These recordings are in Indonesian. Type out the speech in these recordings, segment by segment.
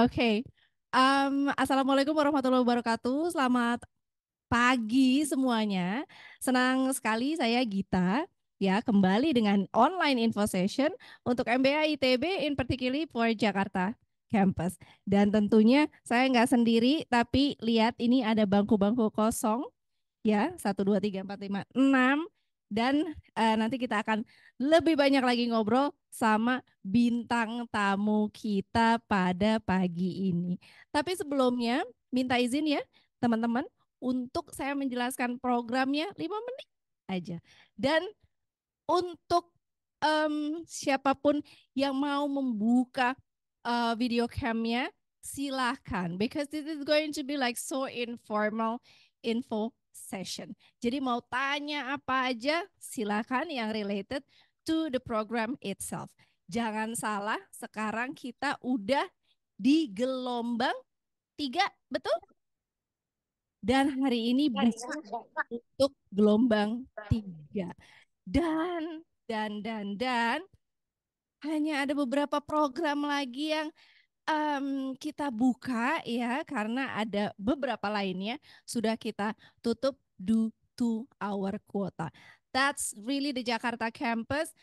Oke. Assalamualaikum warahmatullahi wabarakatuh. Selamat pagi semuanya. Senang sekali saya Gita ya kembali dengan online info session untuk MBA ITB in particularly for Jakarta campus. Dan tentunya saya nggak sendiri, tapi lihat ini ada bangku-bangku kosong ya, 1, 2, 3, 4, 5, 6. Dan nanti kita akan lebih banyak lagi ngobrol sama bintang tamu kita pada pagi ini. Tapi sebelumnya minta izin ya teman-teman untuk saya menjelaskan programnya 5 menit aja. Dan untuk siapapun yang mau membuka video camnya, silahkan. Because this is going to be like so informal info session. Jadi mau tanya apa aja, silahkan yang related to the program itself. Jangan salah, sekarang kita udah di gelombang 3, betul? Dan hari ini buka untuk gelombang 3. Dan hanya ada beberapa program lagi yang kita buka ya karena ada beberapa lainnya sudah kita tutup due to our quota. That's really the Jakarta campus.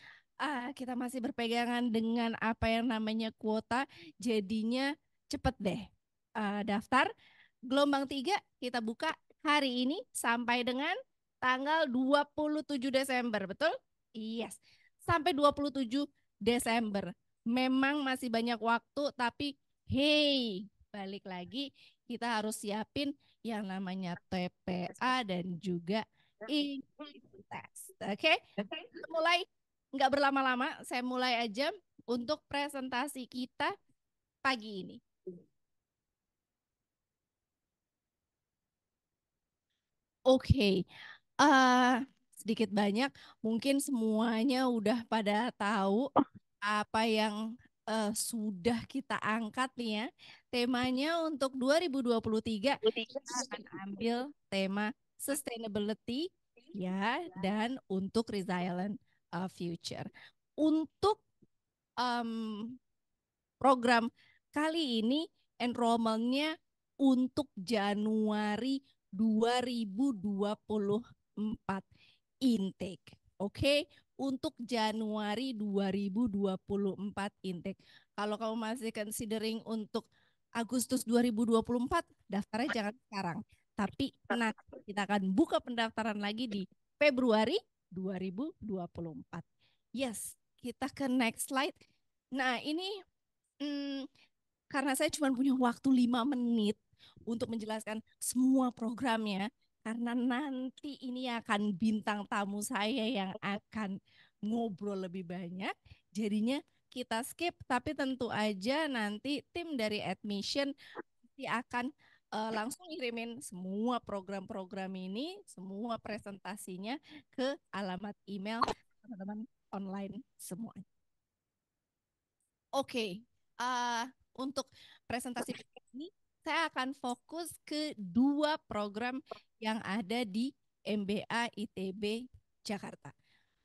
Kita masih berpegangan dengan apa yang namanya kuota, jadinya cepet deh daftar. Gelombang 3 kita buka hari ini sampai dengan tanggal 27 Desember, betul? Yes, sampai 27 Desember. Memang masih banyak waktu, tapi hey, balik lagi kita harus siapin yang namanya TPA dan juga test. Oke, mulai nggak berlama-lama, saya mulai aja untuk presentasi kita pagi ini. Oke, eh, sedikit banyak mungkin semuanya udah pada tahu apa yang sudah kita angkat nih ya. Temanya untuk 2023 kita akan ambil tema sustainability ya dan untuk resilient future. Untuk em, program kali ini enrollment-nya untuk Januari 2024 intake. Oke, untuk Januari 2024 intake. Kalau kamu masih considering untuk Agustus 2024, daftarnya jangan sekarang. Tapi nanti kita akan buka pendaftaran lagi di Februari 2024. Yes, kita ke next slide. Nah, ini Hmm, karena saya cuma punya waktu 5 menit untuk menjelaskan semua programnya, karena nanti ini akan bintang tamu saya yang akan ngobrol lebih banyak, jadinya kita skip, tapi tentu aja nanti tim dari admission pasti akan langsung ngirimin semua program-program ini, semua presentasinya ke alamat email teman-teman online semua. Oke, uh, untuk presentasi ini saya akan fokus ke 2 program yang ada di MBA ITB Jakarta.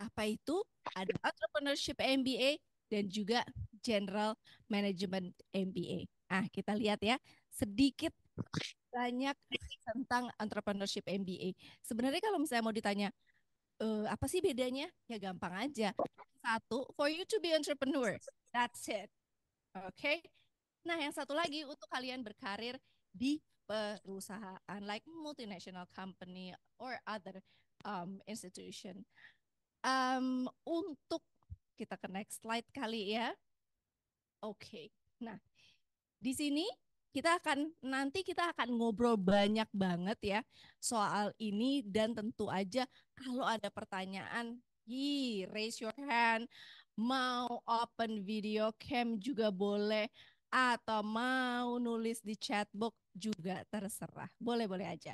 Apa itu? Ada Entrepreneurship MBA dan juga General Management MBA. Ah, kita lihat ya, sedikit banyak tentang Entrepreneurship MBA. Sebenarnya kalau misalnya mau ditanya, apa sih bedanya? Ya gampang aja. Satu, for you to be entrepreneur. That's it. Oke. Nah, yang satu lagi untuk kalian berkarir di perusahaan like multinational company or other institution. Untuk kita ke next slide kali ya. Oke. Nah, di sini kita akan ngobrol banyak banget ya soal ini dan tentu aja kalau ada pertanyaan, raise your hand, mau open video cam juga boleh atau mau nulis di chatbox juga terserah. Boleh-boleh aja.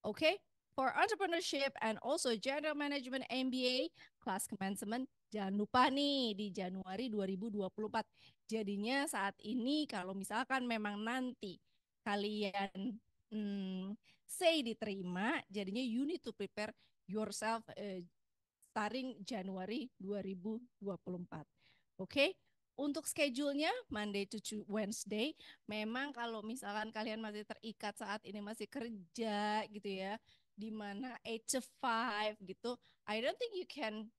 Okay, for entrepreneurship and also general management MBA kelas commencement jangan lupa nih di Januari 2024. Jadinya saat ini kalau misalkan memang nanti kalian say diterima, jadinya you need to prepare yourself starting Januari 2024. Oke, Untuk schedule-nya Monday to Wednesday, memang kalau misalkan kalian masih terikat saat ini masih kerja gitu ya, di mana 8 to 5 gitu, I don't think you can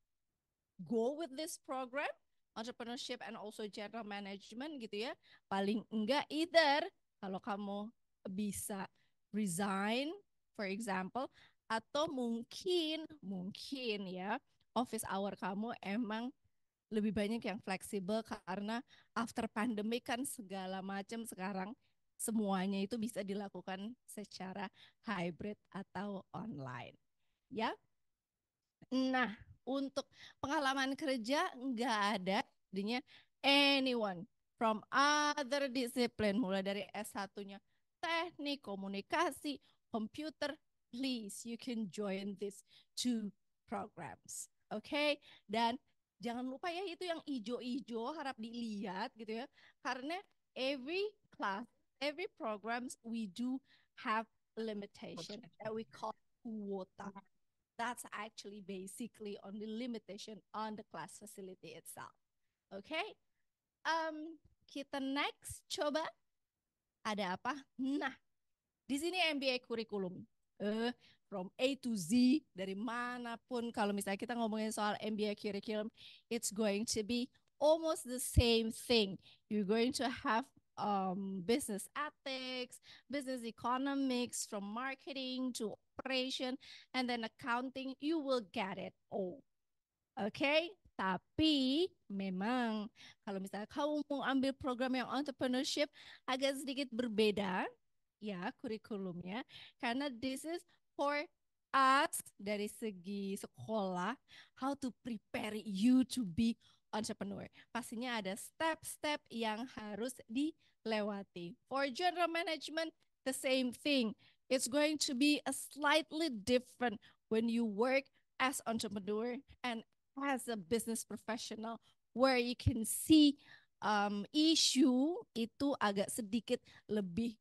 go with this program, entrepreneurship and also general management gitu ya. Paling enggak either kalau kamu bisa resign, for example, atau mungkin ya office hour kamu emang lebih banyak yang fleksibel karena after pandemic kan segala macam sekarang semuanya itu bisa dilakukan secara hybrid atau online. Ya, nah untuk pengalaman kerja nggak ada, jadinya anyone from other discipline mulai dari S1-nya teknik, komunikasi, komputer, please you can join these two programs. Oke, okay? Dan jangan lupa ya itu yang ijo-ijo harap dilihat gitu ya. Karena every class, every programs we do have limitation that we call quota. That's actually basically on the limitation on the class facility itself. Okay? Kita next coba ada apa? Nah, di sini MBA kurikulum. From A to Z, dari manapun kalau misalnya kita ngomongin soal MBA curriculum, it's going to be almost the same thing. You're going to have business ethics, business economics, from marketing to operation, and then accounting. You will get it all. Oke, tapi memang kalau misalnya kamu mau ambil program yang entrepreneurship agak sedikit berbeda ya kurikulumnya karena this is for us dari segi sekolah how to prepare you to be entrepreneur. Pastinya ada step-step yang harus dilewati. For general management the same thing. It's going to be a slightly different when you work as entrepreneur and as a business professional where you can see issue itu agak sedikit lebih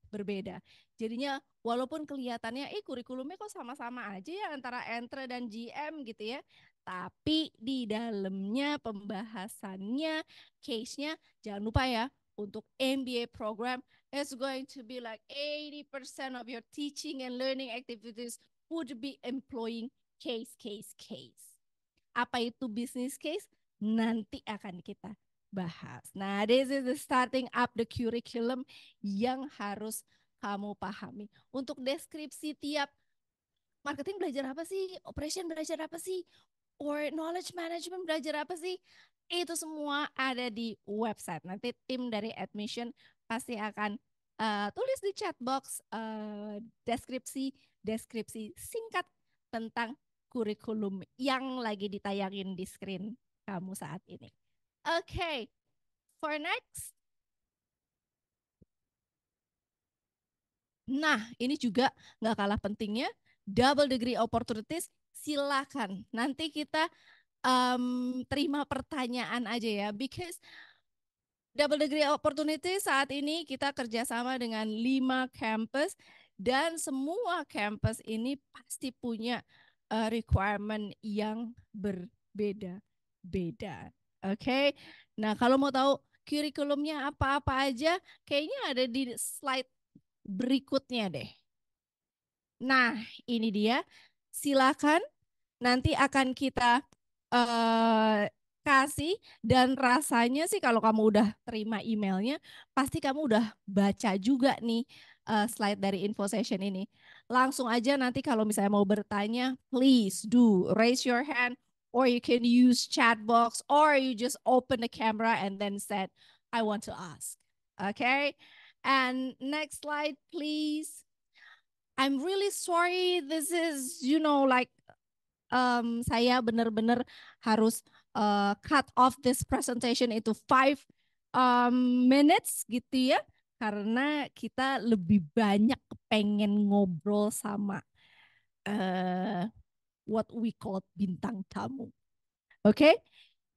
berbeda. Jadinya walaupun kelihatannya kurikulumnya kok sama-sama aja ya antara Entre dan GM gitu ya. Tapi di dalamnya pembahasannya, case-nya jangan lupa ya untuk MBA program it's going to be like 80% of your teaching and learning activities would be employing case. Apa itu business case? Nanti akan kita bahas. Nah, this is the starting up the curriculum yang harus kamu pahami. Untuk deskripsi tiap marketing belajar apa sih? Operation belajar apa sih? Or knowledge management belajar apa sih? Itu semua ada di website. Nanti tim dari admission pasti akan tulis di chat box deskripsi singkat tentang kurikulum yang lagi ditayangin di screen kamu saat ini. Oke, okay. For next. Nah, ini juga nggak kalah pentingnya, double degree opportunities, silakan. Nanti kita terima pertanyaan aja ya, because double degree opportunity saat ini kita kerjasama dengan 5 campus dan semua campus ini pasti punya requirement yang berbeda-beda. Oke, okay? Nah kalau mau tahu kurikulumnya apa-apa aja, kayaknya ada di slide berikutnya deh. Nah ini dia, silakan nanti akan kita kasih dan rasanya sih kalau kamu udah terima emailnya pasti kamu udah baca juga nih slide dari info session ini. Langsung aja nanti kalau misalnya mau bertanya, please do raise your hand or you can use chat box or you just open the camera and then said I want to ask. Okay? And next slide please. I'm really sorry this is like saya benar-benar harus cut off this presentation into 5 minutes gitu ya karena kita lebih banyak pengen ngobrol sama what we call bintang tamu. Oke,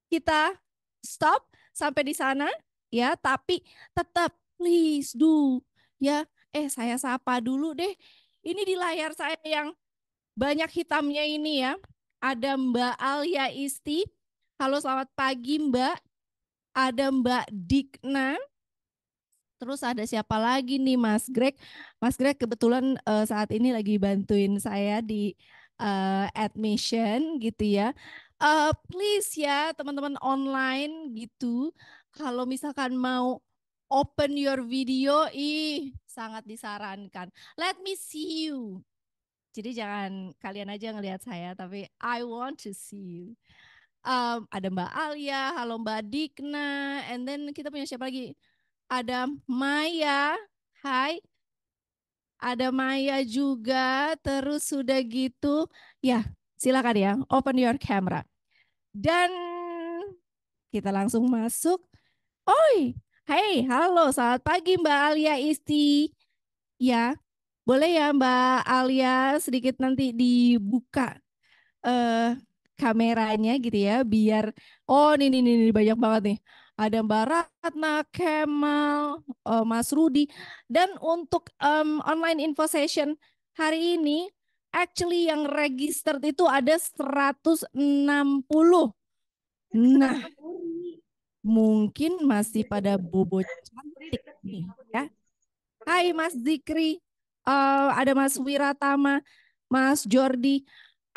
kita stop sampai di sana ya, tapi tetap please do ya. Saya sapa dulu deh. Ini di layar saya yang banyak hitamnya ini ya. Ada Mbak Alia Isti. Halo, selamat pagi Mbak. ada Mbak Dikna, terus ada siapa lagi nih Mas Greg? Mas Greg kebetulan saat ini lagi bantuin saya di admission gitu ya. Please ya teman-teman online gitu, kalau misalkan mau open your video, sangat disarankan. Let me see you. Jadi jangan kalian aja ngelihat saya, tapi I want to see you. Ada Mbak Alia, halo Mbak Dikna, and then kita punya siapa lagi? Ada Maya, hai. Ada Maya juga, terus sudah gitu, ya silakan ya, open your camera. Dan kita langsung masuk. Oi, hey, halo, selamat pagi Mbak Alia Isti. Ya, boleh ya Mbak Alia sedikit nanti dibuka eh kameranya gitu ya biar ini banyak banget nih. Ada Mbak Ratna, Kemal, Mas Rudi, dan untuk online info session hari ini actually yang registered itu ada 160. Nah, mungkin masih pada bobo cantik nih ya. Hai Mas Zikri, ada Mas Wiratama, Mas Jordi.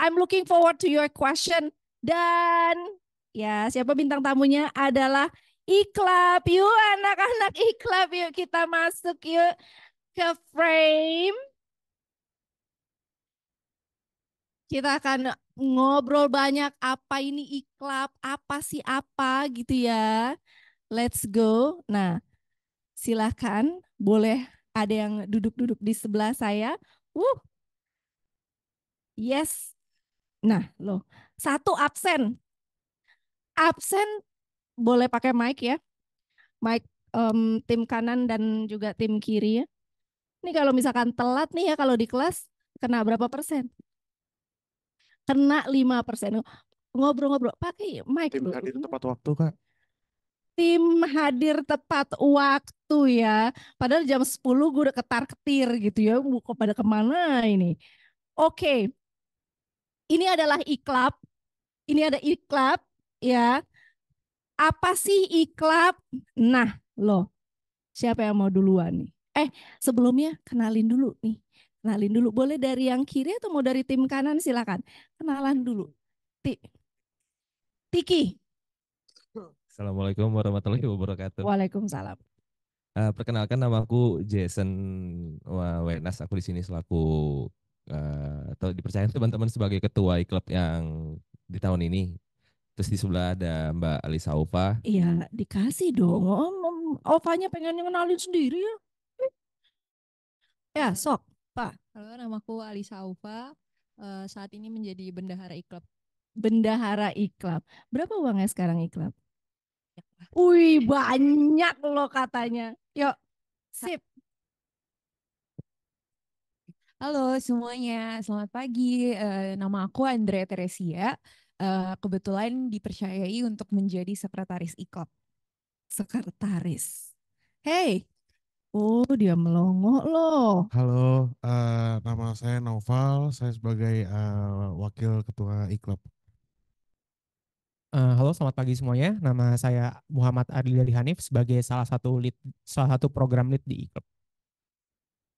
I'm looking forward to your question. Dan ya siapa bintang tamunya adalah Iklab. Yuk anak-anak Iklab, yuk kita masuk yuk ke frame. Kita akan ngobrol banyak apa ini Iklab, apa sih apa gitu ya. Let's go. Nah, silahkan boleh ada yang duduk-duduk di sebelah saya. Yes. Nah, loh. Satu absen. Absen boleh pakai mic ya. Mic tim kanan dan juga tim kiri ya. Ini kalau misalkan telat nih ya kalau di kelas kena berapa persen? Kena 5%. Ngobrol-ngobrol pakai mic. Tim hadir tepat waktu, Kak. Tim hadir tepat waktu ya. Padahal jam 10 gue udah ketar-ketir gitu ya. Mau pada kemana ini? Oke. Ini adalah iklab. Ini ada iklab ya. Apa sih iklab? Nah, loh, siapa yang mau duluan nih? Sebelumnya kenalin dulu nih. Kenalin dulu. Boleh dari yang kiri atau mau dari tim kanan? Silakan. Kenalan dulu. Tiki. Assalamualaikum warahmatullahi wabarakatuh. Waalaikumsalam. Perkenalkan nama aku Jason Wenas. Aku di sini selaku atau dipercaya teman-teman sebagai ketua klub yang di tahun ini. Terus di sebelah ada Mbak Alisa Ufa. Iya, dikasih dong. Ovanya pengen ngenalin sendiri ya. Ya, sok, Pak. Halo, namaku Alisa Aufa. Saat ini menjadi bendahara iklab. Bendahara iklab. Berapa uangnya sekarang iklab? Wih, banyak loh katanya. Yuk, sip. Halo semuanya, selamat pagi. Nama aku Andrea Teresia. Kebetulan dipercayai untuk menjadi sekretaris iklab. Sekretaris. Hey, oh dia melongo loh. Halo, nama saya Noval. Saya sebagai wakil ketua iklab. Halo, selamat pagi semuanya. Nama saya Muhammad Adli Hanif sebagai salah satu program lead di iklab.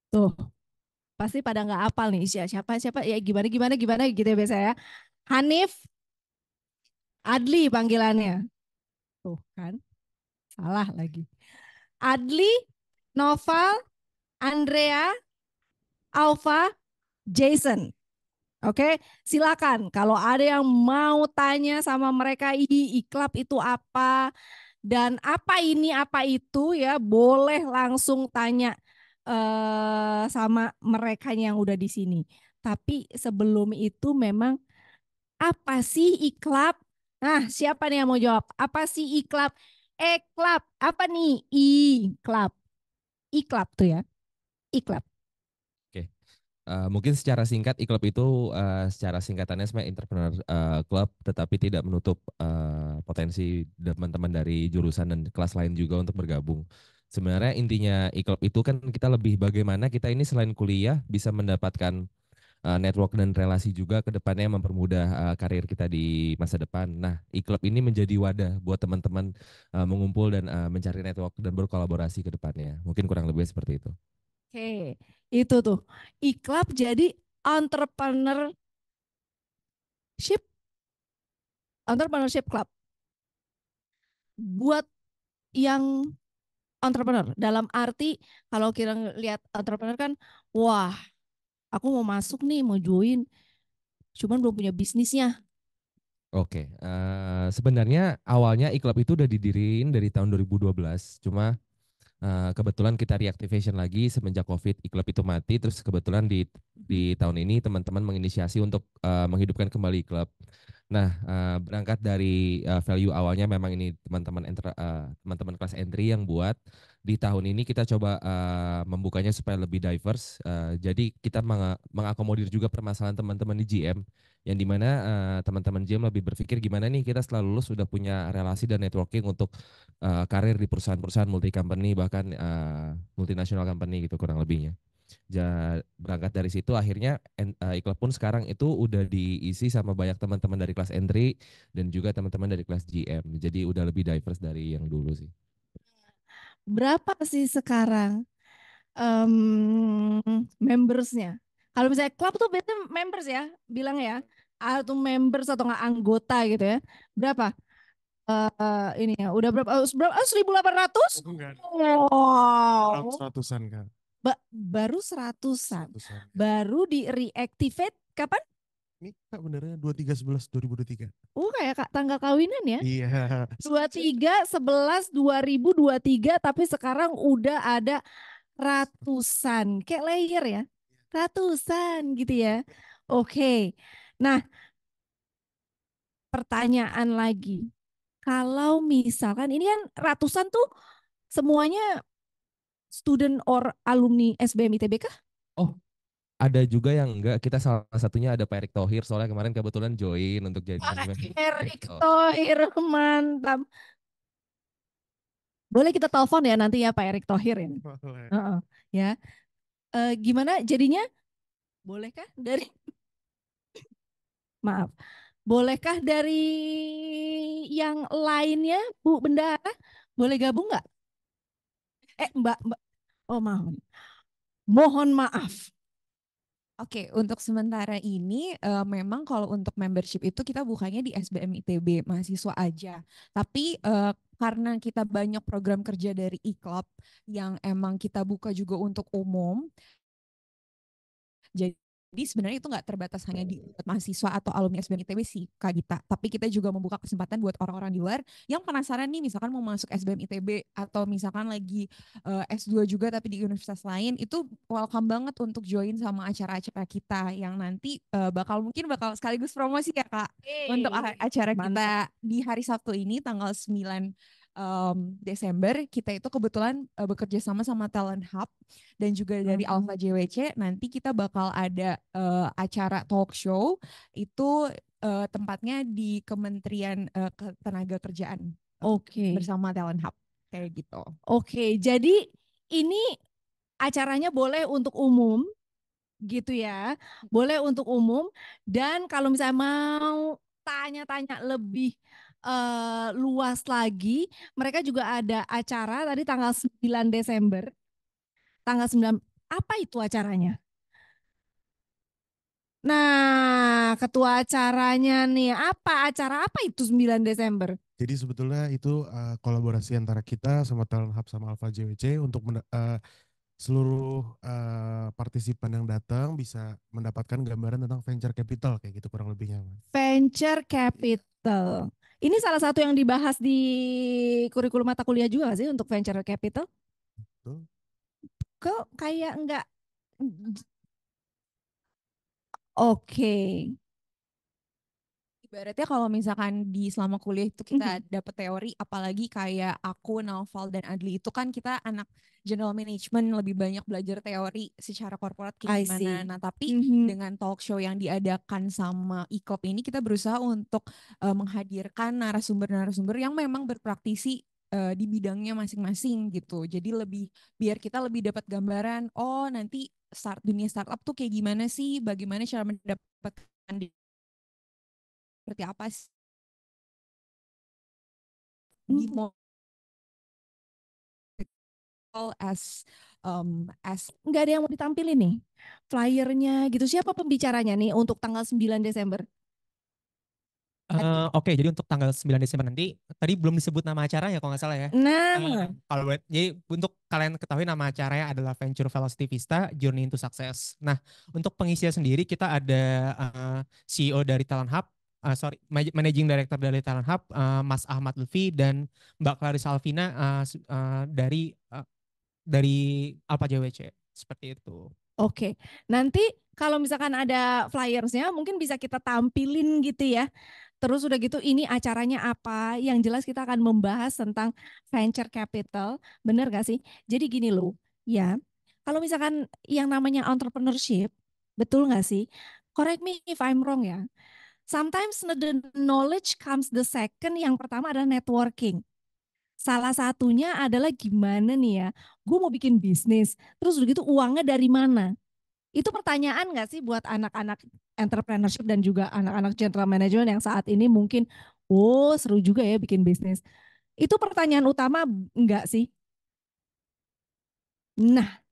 Tuh, pasti pada nggak apal nih siapa ya gimana gitu ya biasa ya. Hanif Adli panggilannya. Tuh kan, salah lagi. Adli, Noval, Andrea, Alfa, Jason. Oke, silakan. Kalau ada yang mau tanya sama mereka, iklab itu apa dan apa ini apa itu ya, boleh langsung tanya sama mereka yang udah di sini. Tapi sebelum itu memang apa sih iklab? Nah, siapa nih yang mau jawab? Apa sih iklab? Iklab, apa nih? Iklab. Iklab tuh ya. Iklab. Oke. Mungkin secara singkat iklub itu secara singkatannya sebenarnya entrepreneur club, tetapi tidak menutup potensi teman-teman dari jurusan dan kelas lain juga untuk bergabung. Sebenarnya intinya iklub itu kan kita lebih bagaimana kita ini selain kuliah bisa mendapatkan network dan relasi juga ke depannya mempermudah karir kita di masa depan. Nah, e-club ini menjadi wadah buat teman-teman mengumpul dan mencari network dan berkolaborasi ke depannya. Mungkin kurang lebih seperti itu. Oke, itu tuh. Iklab jadi entrepreneurship entrepreneurship club buat yang entrepreneur. Dalam arti kalau kita lihat entrepreneur kan, wah, aku mau masuk nih, mau join, cuman belum punya bisnisnya. Oke, sebenarnya awalnya e-club itu udah didiriin dari tahun 2012. Cuma kebetulan kita reactivation lagi semenjak COVID, e-club itu mati. Terus kebetulan di tahun ini teman-teman menginisiasi untuk menghidupkan kembali e-club. Nah, berangkat dari value awalnya memang ini teman-teman kelas entry yang buat. Di tahun ini kita coba membukanya supaya lebih diverse. Jadi kita mengakomodir juga permasalahan teman-teman di GM, yang dimana teman-teman GM lebih berpikir gimana nih kita setelah lulus sudah punya relasi dan networking untuk karir di perusahaan-perusahaan multi company, bahkan multinational company gitu kurang lebihnya. Berangkat dari situ akhirnya iklab pun sekarang itu udah diisi sama banyak teman-teman dari kelas entry dan juga teman-teman dari kelas GM. Jadi udah lebih diverse dari yang dulu sih. Berapa sih sekarang membersnya? Kalau misalnya klub tuh biasanya members ya, bilang ya, atau members atau nggak anggota gitu ya. Berapa? Ini ya, udah berapa? 1.800? Enggak, Wow. ratusan kan. Baru seratusan. Ratusan. Baru di reactivate kapan? Ini Kak benernya 23/11/2023. Kayak Kak tanggal kawinan ya. Iya. 23/11/2023, tapi sekarang udah ada ratusan. Kayak layer ya. Ratusan gitu ya. Oke. Nah, pertanyaan lagi. Kalau misalkan ini kan ratusan tuh semuanya student or alumni SBM ITB kah? Oh, ada juga yang enggak. Kita salah satunya ada Pak Erick Thohir, soalnya kemarin kebetulan join untuk jadi Erick Thohir, mantap. Boleh kita telepon ya nanti ya Pak Erick Thohir ya. Boleh. Ya. Gimana jadinya? Bolehkah dari maaf. Bolehkah dari yang lainnya Bu Bendara? Boleh gabung nggak? Mbak. Oh, mohon maaf. Oke, untuk sementara ini memang kalau untuk membership itu kita bukanya di SBM ITB mahasiswa aja. Tapi karena kita banyak program kerja dari e-club yang emang kita buka juga untuk umum, jadi sebenarnya itu nggak terbatas hanya di mahasiswa atau alumni SBM ITB sih Kak Gita, tapi kita juga membuka kesempatan buat orang-orang di luar yang penasaran nih misalkan mau masuk SBM ITB atau misalkan lagi S2 juga tapi di universitas lain, itu welcome banget untuk join sama acara-acara kita yang nanti mungkin bakal sekaligus promosi ya Kak untuk acara kita di hari Sabtu ini tanggal 9 Desember. Kita itu kebetulan bekerja sama Talent Hub dan juga dari Alpha JWC. Nanti kita bakal ada acara talk show itu tempatnya di Kementerian Ketenagakerjaan. Bersama Talent Hub kayak gitu. Oke, jadi ini acaranya boleh untuk umum gitu ya. Boleh untuk umum, dan kalau misalnya mau tanya-tanya lebih luas lagi, mereka juga ada acara tadi tanggal 9 Desember. Tanggal 9, apa itu acaranya? Nah, ketua acaranya nih, acara apa itu 9 Desember? Jadi sebetulnya itu kolaborasi antara kita sama Talent Hub sama Alpha JWC untuk seluruh partisipan yang datang bisa mendapatkan gambaran tentang venture capital kayak gitu kurang lebihnya. Venture capital. Ini salah satu yang dibahas di kurikulum mata kuliah juga nggak sih untuk venture capital? Betul. Kok kayak enggak? Oke. Ibaratnya kalau misalkan di selama kuliah itu kita dapat teori, apalagi kayak aku, Naufal, dan Adli itu kan kita anak general management, lebih banyak belajar teori secara korporat kayak gimana. Nah tapi dengan talk show yang diadakan sama e-club ini kita berusaha untuk menghadirkan narasumber-narasumber yang memang berpraktisi di bidangnya masing-masing gitu. Jadi biar kita lebih dapat gambaran, oh nanti dunia startup tuh kayak gimana sih? Bagaimana cara mendapatkan seperti apa sih di Hmm. as Nggak ada yang mau ditampilin nih flyernya gitu. Siapa pembicaranya nih untuk tanggal 9 Desember? Oke, jadi untuk tanggal 9 Desember nanti, tadi belum disebut nama acaranya kalau nggak salah ya. Nah, Jadi untuk kalian ketahui nama acaranya adalah Venture Velocity Vista Journey into Success. Nah, untuk pengisian sendiri kita ada CEO dari Talent Hub, Managing Director dari Talent Hub, Mas Ahmad Lutfi dan Mbak Clarissa Alvina dari Alpha JWC. Seperti itu. oke. Nanti kalau misalkan ada flyersnya mungkin bisa kita tampilin gitu ya. Terus udah gitu ini acaranya apa? Yang jelas kita akan membahas tentang venture capital. Bener gak sih? Jadi gini loh, ya. Kalau misalkan yang namanya entrepreneurship, betul gak sih? Correct me if I'm wrong ya. Sometimes the knowledge comes the second. Yang pertama adalah networking. Salah satunya adalah gimana nih ya, gue mau bikin bisnis, terus udah gitu uangnya dari mana? Itu pertanyaan nggak sih buat anak-anak entrepreneurship dan juga anak-anak general management yang saat ini mungkin, oh seru juga ya bikin bisnis. Itu pertanyaan utama enggak sih? Nah,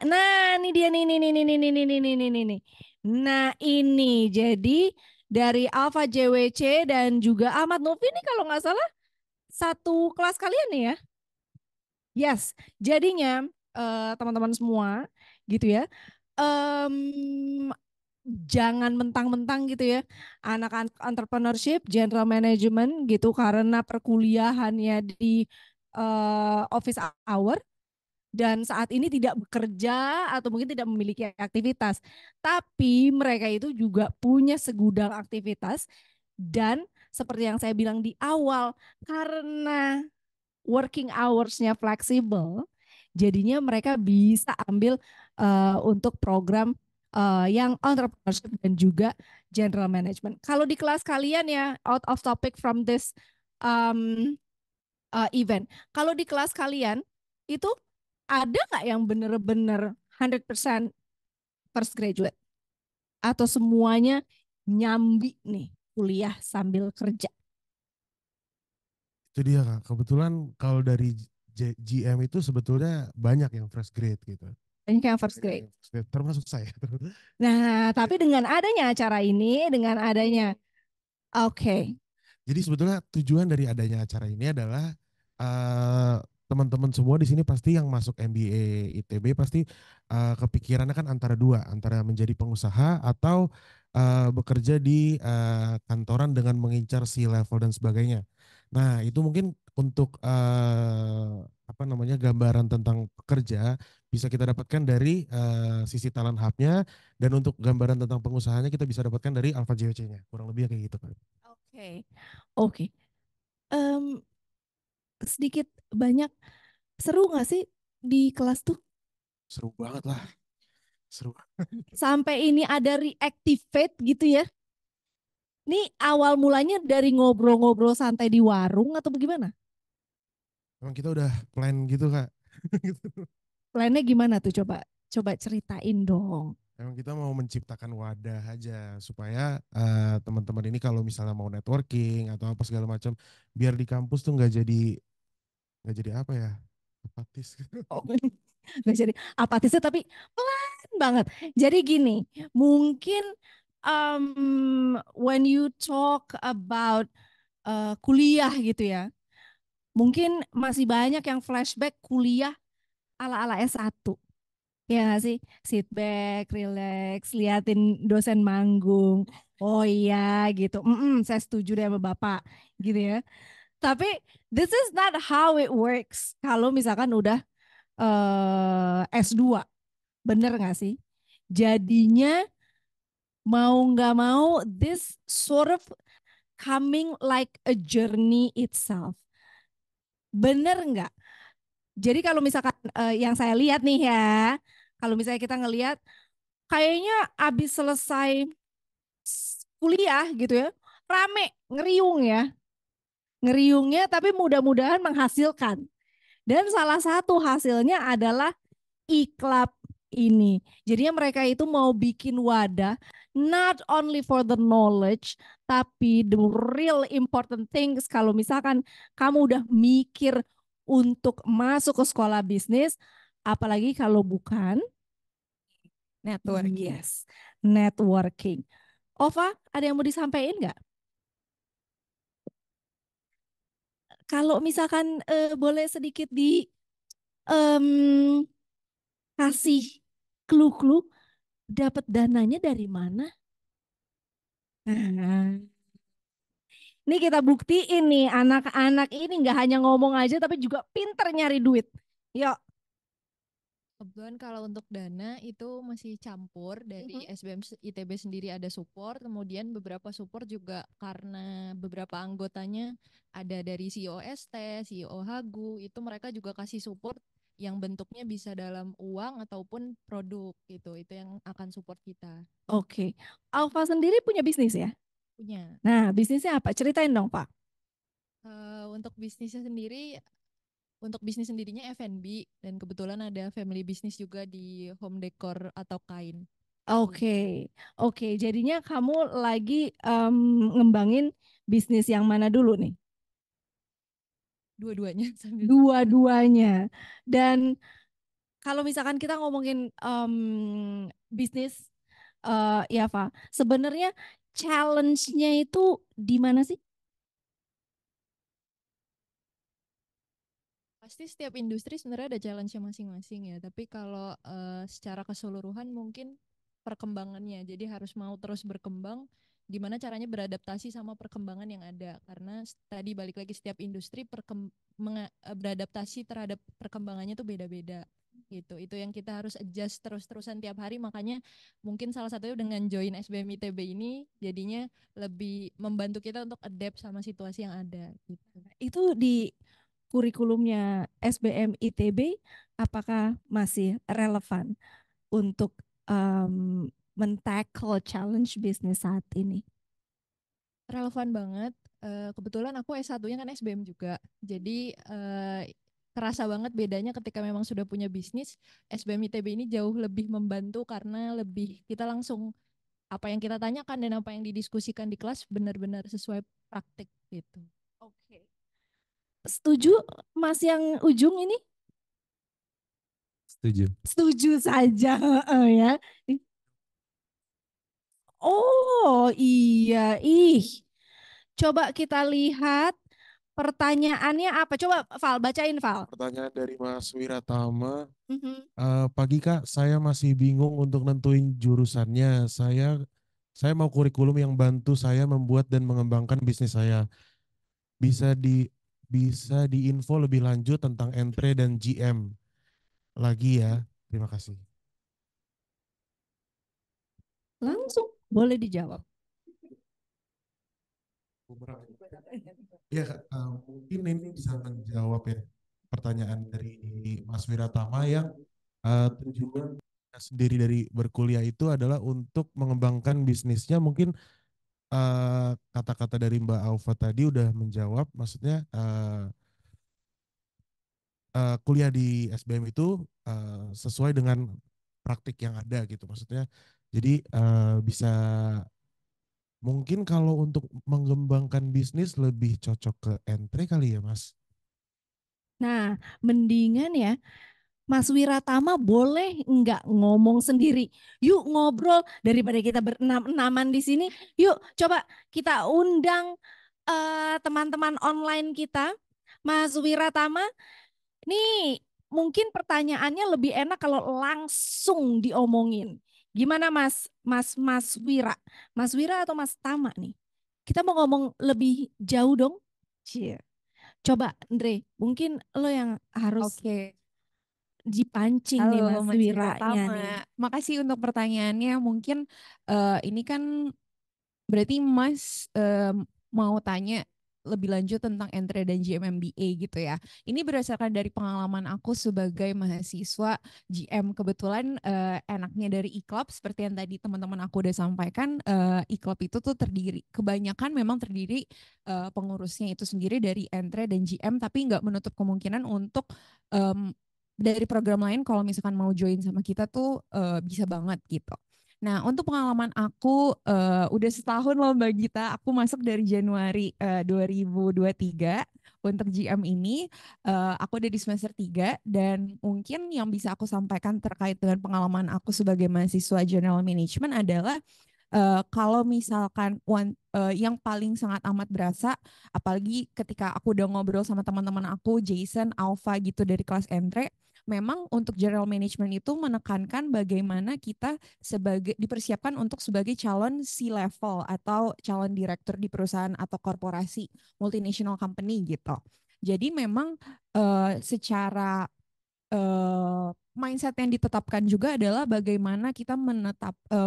nah ini dia nih, nih, nih, nih, nih, nih, nih, nih, nih, nih, nih. Nah ini jadi dari Alpha JWC dan juga Ahmad Novi ini kalau nggak salah satu kelas kalian nih ya. Yes, jadinya teman-teman semua gitu ya. em, Jangan mentang-mentang gitu ya anak entrepreneurship, general management gitu karena perkuliahannya di office hour dan saat ini tidak bekerja atau mungkin tidak memiliki aktivitas. Tapi mereka itu juga punya segudang aktivitas dan seperti yang saya bilang di awal karena working hours-nya fleksibel, jadinya mereka bisa ambil untuk program yang entrepreneurship dan juga general management. Kalau di kelas kalian ya, out of topic from this um, event, kalau di kelas kalian itu ada nggak yang benar-benar 100% first graduate? Atau semuanya nyambi nih kuliah sambil kerja? Itu dia Kak. Kebetulan kalau dari GM itu sebetulnya banyak yang fresh grade gitu. Banyak yang first Banyak grade. yang fresh grade, termasuk saya. Nah, tapi dengan adanya acara ini, dengan adanya, oke, Jadi sebetulnya tujuan dari adanya acara ini adalah eh, teman-teman semua di sini pasti yang masuk MBA ITB pasti kepikirannya kan antara dua, antara menjadi pengusaha atau bekerja di kantoran dengan mengincar C-level dan sebagainya. Nah, itu mungkin untuk apa namanya gambaran tentang pekerja bisa kita dapatkan dari sisi talent hub-nya dan untuk gambaran tentang pengusahanya kita bisa dapatkan dari Alpha JOC-nya. Kurang lebih kayak gitu, Pak. oke, oke. Em, Sedikit banyak seru nggak sih di kelas tuh? Seru banget lah. Seru. Sampai ini ada reactivate gitu ya? Ini awal mulanya dari ngobrol-ngobrol santai di warung atau bagaimana? Emang kita udah plan gitu Kak. Plannya gimana tuh coba? Coba ceritain dong. Emang kita mau menciptakan wadah aja supaya teman-teman ini kalau misalnya mau networking atau apa segala macam biar di kampus tuh nggak jadi apa ya apatis. Oh, nggak jadi apatisnya tapi pelan banget. Jadi gini, mungkin when you talk about kuliah gitu ya, mungkin masih banyak yang flashback kuliah ala-ala S1. Ya nggak sih? Sit back, relax, liatin dosen manggung. Oh iya gitu. Saya setuju deh sama Bapak gitu ya. Tapi this is not how it works. Kalau misalkan udah S2, bener nggak sih? Jadinya mau nggak mau this sort of coming like a journey itself. Bener nggak? Jadi kalau misalkan yang saya lihat nih ya, kalau misalnya kita ngelihat kayaknya abis selesai kuliah gitu ya, rame, ngeriung ya. Ngeriungnya tapi mudah-mudahan menghasilkan. Dan salah satu hasilnya adalah iklab ini. Jadinya mereka itu mau bikin wadah not only for the knowledge, tapi the real important things kalau misalkan kamu udah mikir untuk masuk ke sekolah bisnis, apalagi kalau bukan Networking. yes, networking. Ova, ada yang mau disampaikan nggak? Kalau misalkan boleh sedikit di em, kasih clue-clue, dapat dananya dari mana? Nah, ini kita buktiin nih anak-anak ini nggak hanya ngomong aja tapi juga pinter nyari duit. Yuk. Kebetulan kalau untuk dana itu masih campur dari SBM ITB sendiri ada support, kemudian beberapa support juga karena beberapa anggotanya ada dari CEO ST, CEO Hagu, itu mereka juga kasih support yang bentuknya bisa dalam uang ataupun produk gitu. Itu yang akan support kita. Oke. Alfa sendiri punya bisnis ya? Punya. Nah, bisnisnya apa? Ceritain dong, Pak. Untuk bisnisnya sendiri, untuk bisnis sendirinya F&B dan kebetulan ada family bisnis juga di home decor atau kain. Oke. Oke. Jadinya kamu lagi ngembangin bisnis yang mana dulu nih? Dua-duanya sambil Dua-duanya. Dan kalau misalkan kita ngomongin bisnis, ya Pak, sebenarnya challenge-nya itu di mana sih? Pasti setiap industri sebenarnya ada challenge-nya masing-masing ya, tapi kalau secara keseluruhan mungkin perkembangannya. Jadi harus mau terus berkembang, gimana caranya beradaptasi sama perkembangan yang ada. Karena tadi balik lagi setiap industri beradaptasi terhadap perkembangannya tuh beda-beda gitu. Itu yang kita harus adjust terus-terusan tiap hari. Makanya mungkin salah satunya dengan join SBM ITB ini jadinya lebih membantu kita untuk adapt sama situasi yang ada gitu. Itu di kurikulumnya SBM ITB apakah masih relevan untuk men-tackle challenge bisnis saat ini? Relevan banget. Kebetulan aku S1-nya kan SBM juga. Jadi kerasa banget bedanya ketika memang sudah punya bisnis. SBM ITB ini jauh lebih membantu karena lebih kita langsung apa yang kita tanyakan dan apa yang didiskusikan di kelas benar-benar sesuai praktik gitu. Oke. Setuju Mas yang ujung ini? Setuju. Setuju saja ya. Oh iya, coba kita lihat pertanyaannya apa. Coba Val, bacain Val. Pertanyaan dari Mas Wiratama. Mhm. Pagi Kak, saya masih bingung untuk nentuin jurusannya. Saya mau kurikulum yang bantu saya membuat dan mengembangkan bisnis saya. Bisa di bisa diinfo lebih lanjut tentang Entre dan GM lagi ya. Terima kasih. Langsung boleh dijawab. Ya, Kak, mungkin ini bisa menjawab ya pertanyaan dari Mas Wiratama yang tujuan sendiri dari berkuliah itu adalah untuk mengembangkan bisnisnya. Mungkin kata-kata dari Mbak Aufa tadi udah menjawab, maksudnya kuliah di SBM itu sesuai dengan praktik yang ada gitu, maksudnya jadi bisa mungkin kalau untuk mengembangkan bisnis lebih cocok ke Entre kali ya Mas. Nah, mendingan ya Mas Wiratama boleh nggak ngomong sendiri? Yuk ngobrol daripada kita berenam-enaman di sini. Yuk coba kita undang teman-teman online kita. Mas Wiratama, nih mungkin pertanyaannya lebih enak kalau langsung diomongin. Gimana Mas Wira? Mas Wira atau Mas Tama nih? Kita mau ngomong lebih jauh dong. Cie. Coba Andre, mungkin lo yang harus Oke. dipancing nih Halo Mas Mas Wiranya Wiratama. nih. Makasih untuk pertanyaannya. Mungkin ini kan berarti Mas mau tanya lebih lanjut tentang Entre dan GM MBA gitu ya. Ini berdasarkan dari pengalaman aku sebagai mahasiswa GM. Kebetulan enaknya dari e-club seperti yang tadi teman-teman aku udah sampaikan, e-club itu tuh kebanyakan memang terdiri pengurusnya itu sendiri dari Entre dan GM, tapi nggak menutup kemungkinan untuk dari program lain kalau misalkan mau join sama kita tuh bisa banget gitu. Nah, untuk pengalaman aku udah setahun loh Mbak Gita, aku masuk dari Januari 2023 untuk GM ini. Aku udah di semester 3 dan mungkin yang bisa aku sampaikan terkait dengan pengalaman aku sebagai mahasiswa General Management adalah kalau misalkan yang paling sangat amat berasa, apalagi ketika aku udah ngobrol sama teman-teman aku, Jason, Alpha gitu dari kelas Entre, memang untuk general management itu menekankan bagaimana kita dipersiapkan untuk sebagai calon C-level atau calon direktur di perusahaan atau korporasi multinational company gitu. Jadi memang secara mindset yang ditetapkan juga adalah bagaimana kita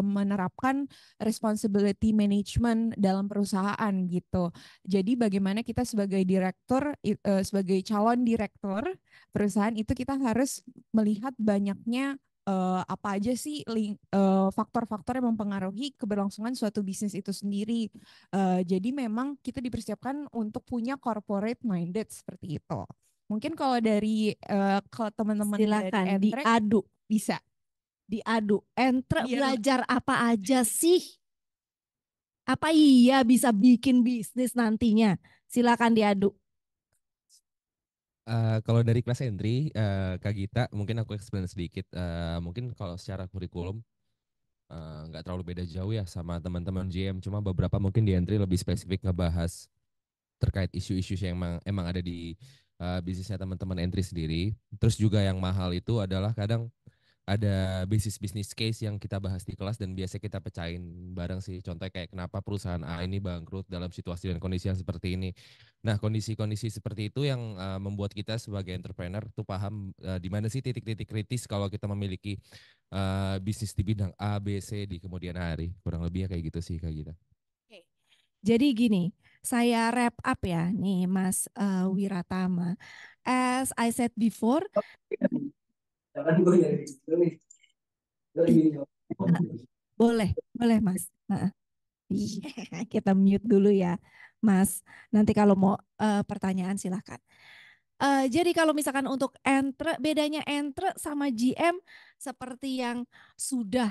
menerapkan responsibility management dalam perusahaan gitu. Jadi bagaimana kita sebagai direktur, sebagai calon direktur perusahaan itu kita harus melihat banyaknya apa aja sih faktor-faktor yang mempengaruhi keberlangsungan suatu bisnis itu sendiri. Jadi memang kita dipersiapkan untuk punya corporate minded seperti itu. Mungkin kalau dari kalau teman-teman dari Silakan Entre diadu, bisa. Entre Biar- belajar apa aja sih? Apa iya bisa bikin bisnis nantinya? Silakan diadu. Kalau dari kelas entry, Kak Gita, mungkin aku explain sedikit. Mungkin kalau secara kurikulum nggak terlalu beda jauh ya sama teman-teman GM. Cuma beberapa mungkin di entry lebih spesifik ngebahas terkait isu-isu yang emang ada di bisnisnya teman-teman entry sendiri. Terus juga yang mahal itu adalah kadang ada bisnis case yang kita bahas di kelas dan biasa kita pecahin bareng sih. Contohnya kayak kenapa perusahaan A ini bangkrut dalam situasi dan kondisi yang seperti ini. Nah, kondisi-kondisi seperti itu yang membuat kita sebagai entrepreneur tuh paham di mana sih titik-titik kritis kalau kita memiliki bisnis di bidang A, B, C di kemudian hari. Kurang lebihnya kayak gitu sih Kak Gita. Jadi gini, saya wrap up ya nih Mas Wiratama. As I said before, boleh Mas. Kita mute dulu ya Mas. Nanti kalau mau pertanyaan silahkan. Jadi kalau misalkan untuk bedanya entre sama GM seperti yang sudah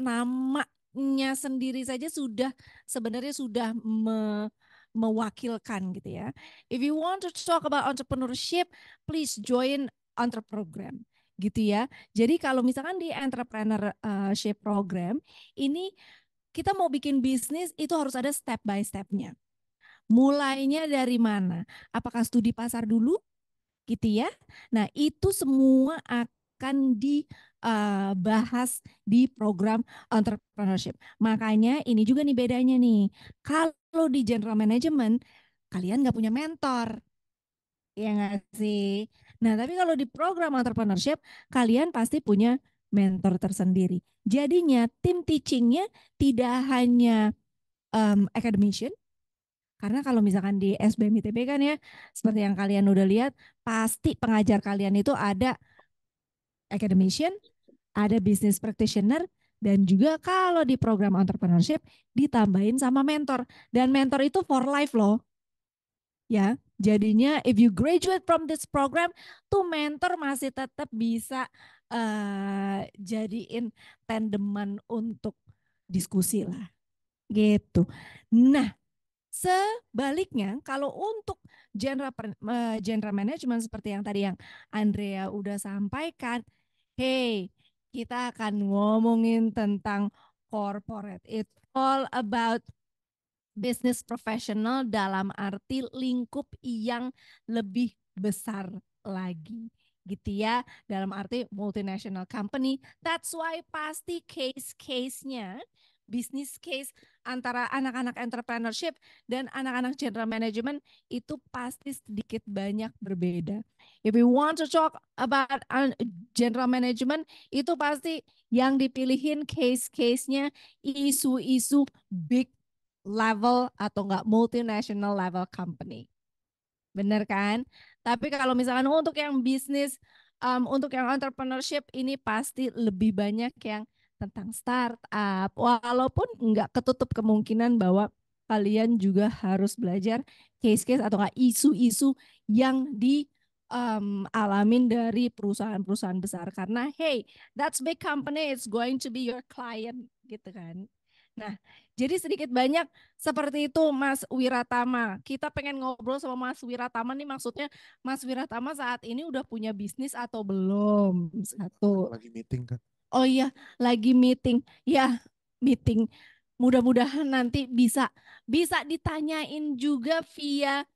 namanya sendiri saja sebenarnya sudah mewakilkan gitu ya. If you want to talk about entrepreneurship, please join Entre Program gitu ya. Jadi kalau misalkan di entrepreneurship program ini kita mau bikin bisnis itu harus ada step by stepnya. Mulainya dari mana? Apakah studi pasar dulu? Gitu ya. Nah, itu semua akan dibahas di program entrepreneurship. Makanya ini juga nih bedanya nih. Kalau di general management, kalian nggak punya mentor. Ya nggak sih? Nah, tapi kalau di program entrepreneurship, kalian pasti punya mentor tersendiri. Jadinya tim teachingnya tidak hanya academician, karena kalau misalkan di SBM ITB kan ya, seperti yang kalian udah lihat, pasti pengajar kalian itu ada academician, ada business practitioner, dan juga kalau di program entrepreneurship ditambahin sama mentor. Dan mentor itu for life loh. Ya, jadinya if you graduate from this program, tuh mentor masih tetap bisa jadiin tandeman untuk diskusi lah. Gitu. Nah, sebaliknya, kalau untuk genre management seperti yang tadi yang Andrea udah sampaikan, hey, kita akan ngomongin tentang corporate. It's all about business professional dalam arti lingkup yang lebih besar lagi gitu ya, dalam arti multinational company. That's why pasti case-case-nya business case antara anak-anak entrepreneurship dan anak-anak general management itu pasti sedikit banyak berbeda. If we want to talk about general management, itu pasti yang dipilihin case-case-nya isu-isu big level atau enggak multinational level company. Benar kan? Tapi kalau misalkan untuk yang bisnis, untuk yang entrepreneurship ini pasti lebih banyak yang tentang startup. Walaupun enggak ketutup kemungkinan bahwa kalian juga harus belajar case-case atau enggak isu-isu yang alamin dari perusahaan-perusahaan besar karena hey, that's big company, it's going to be your client gitu kan. Nah, jadi sedikit banyak seperti itu Mas Wiratama. Kita pengen ngobrol sama Mas Wiratama nih, maksudnya Mas Wiratama saat ini udah punya bisnis atau belum? Satu. Lagi meeting kan. Oh iya, lagi meeting. Ya, meeting. Mudah-mudahan nanti bisa ditanyain juga via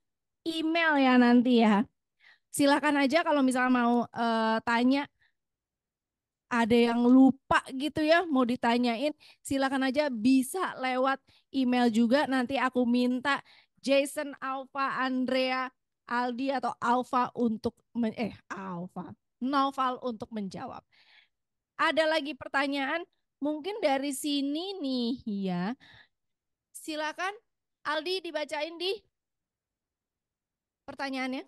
email ya nanti ya. Silakan aja kalau misalnya mau tanya, ada yang lupa gitu ya mau ditanyain, silakan aja bisa lewat email juga. Nanti aku minta Jason, Alfa, Andrea, Aldi atau Alfa untuk Noval untuk menjawab. Ada lagi pertanyaan mungkin dari sini nih ya. Silakan Aldi dibacain di pertanyaannya.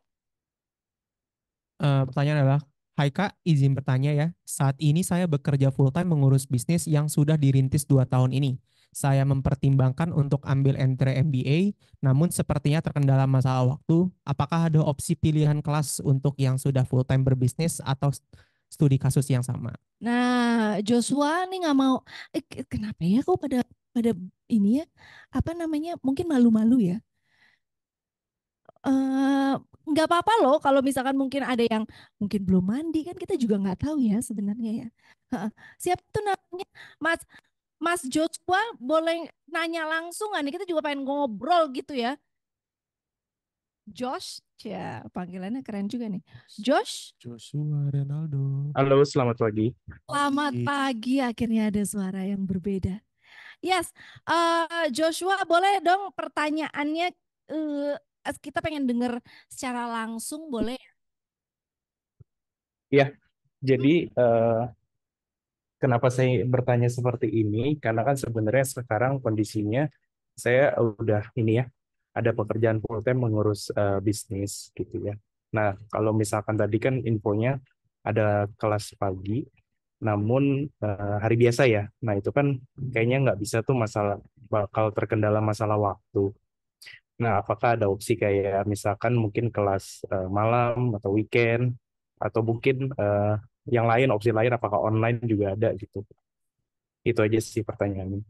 Pertanyaan adalah, Hai Kak, izin bertanya ya. Saat ini saya bekerja full-time mengurus bisnis yang sudah dirintis 2 tahun ini. Saya mempertimbangkan untuk ambil entry MBA, namun sepertinya terkendala masalah waktu. Apakah ada opsi pilihan kelas untuk yang sudah full-time berbisnis atau studi kasus yang sama? Nah, Joshua nih nggak mau. Kenapa ya kok pada pada ini ya? Apa namanya? Mungkin malu-malu ya. Nggak apa-apa loh kalau misalkan mungkin ada yang mungkin belum mandi kan kita juga nggak tahu ya sebenarnya ya. Siapa tuh namanya? Mas Mas Joshua boleh nanya langsung nggak nih? Kita juga pengen ngobrol gitu ya. Josh, ya panggilannya keren juga nih. Josh, Joshua Renaldo. Halo, selamat pagi. selamat pagi. Akhirnya ada suara yang berbeda. Yes, Joshua boleh dong pertanyaannya, kita pengen dengar secara langsung boleh? Ya, jadi kenapa saya bertanya seperti ini? Karena kan sebenarnya sekarang kondisinya saya udah ini ya, ada pekerjaan full time mengurus bisnis gitu ya. Nah, kalau misalkan tadi kan infonya ada kelas pagi, namun hari biasa ya. Nah, itu kan kayaknya nggak bisa tuh bakal terkendala masalah waktu. Nah, apakah ada opsi kayak misalkan mungkin kelas malam atau weekend atau mungkin yang lain, opsi lain apakah online juga ada gitu. Itu aja sih pertanyaannya.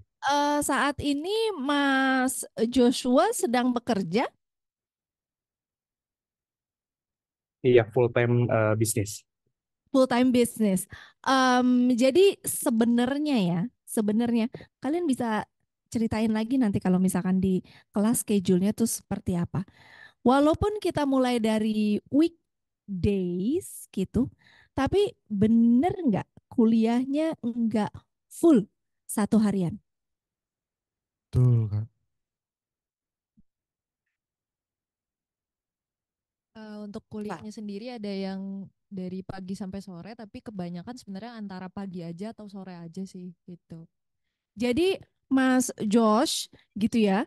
Saat ini Mas Joshua sedang bekerja? Iya, full time bisnis. Full time business. Jadi sebenarnya kalian bisa ceritain lagi nanti kalau misalkan di kelas schedule-nya tuh seperti apa. Walaupun kita mulai dari weekdays gitu, tapi bener nggak kuliahnya nggak full 1 harian? Betul Kak. Untuk kuliahnya sendiri ada yang dari pagi sampai sore, tapi kebanyakan sebenarnya antara pagi aja atau sore aja sih gitu. Jadi Mas Josh gitu ya,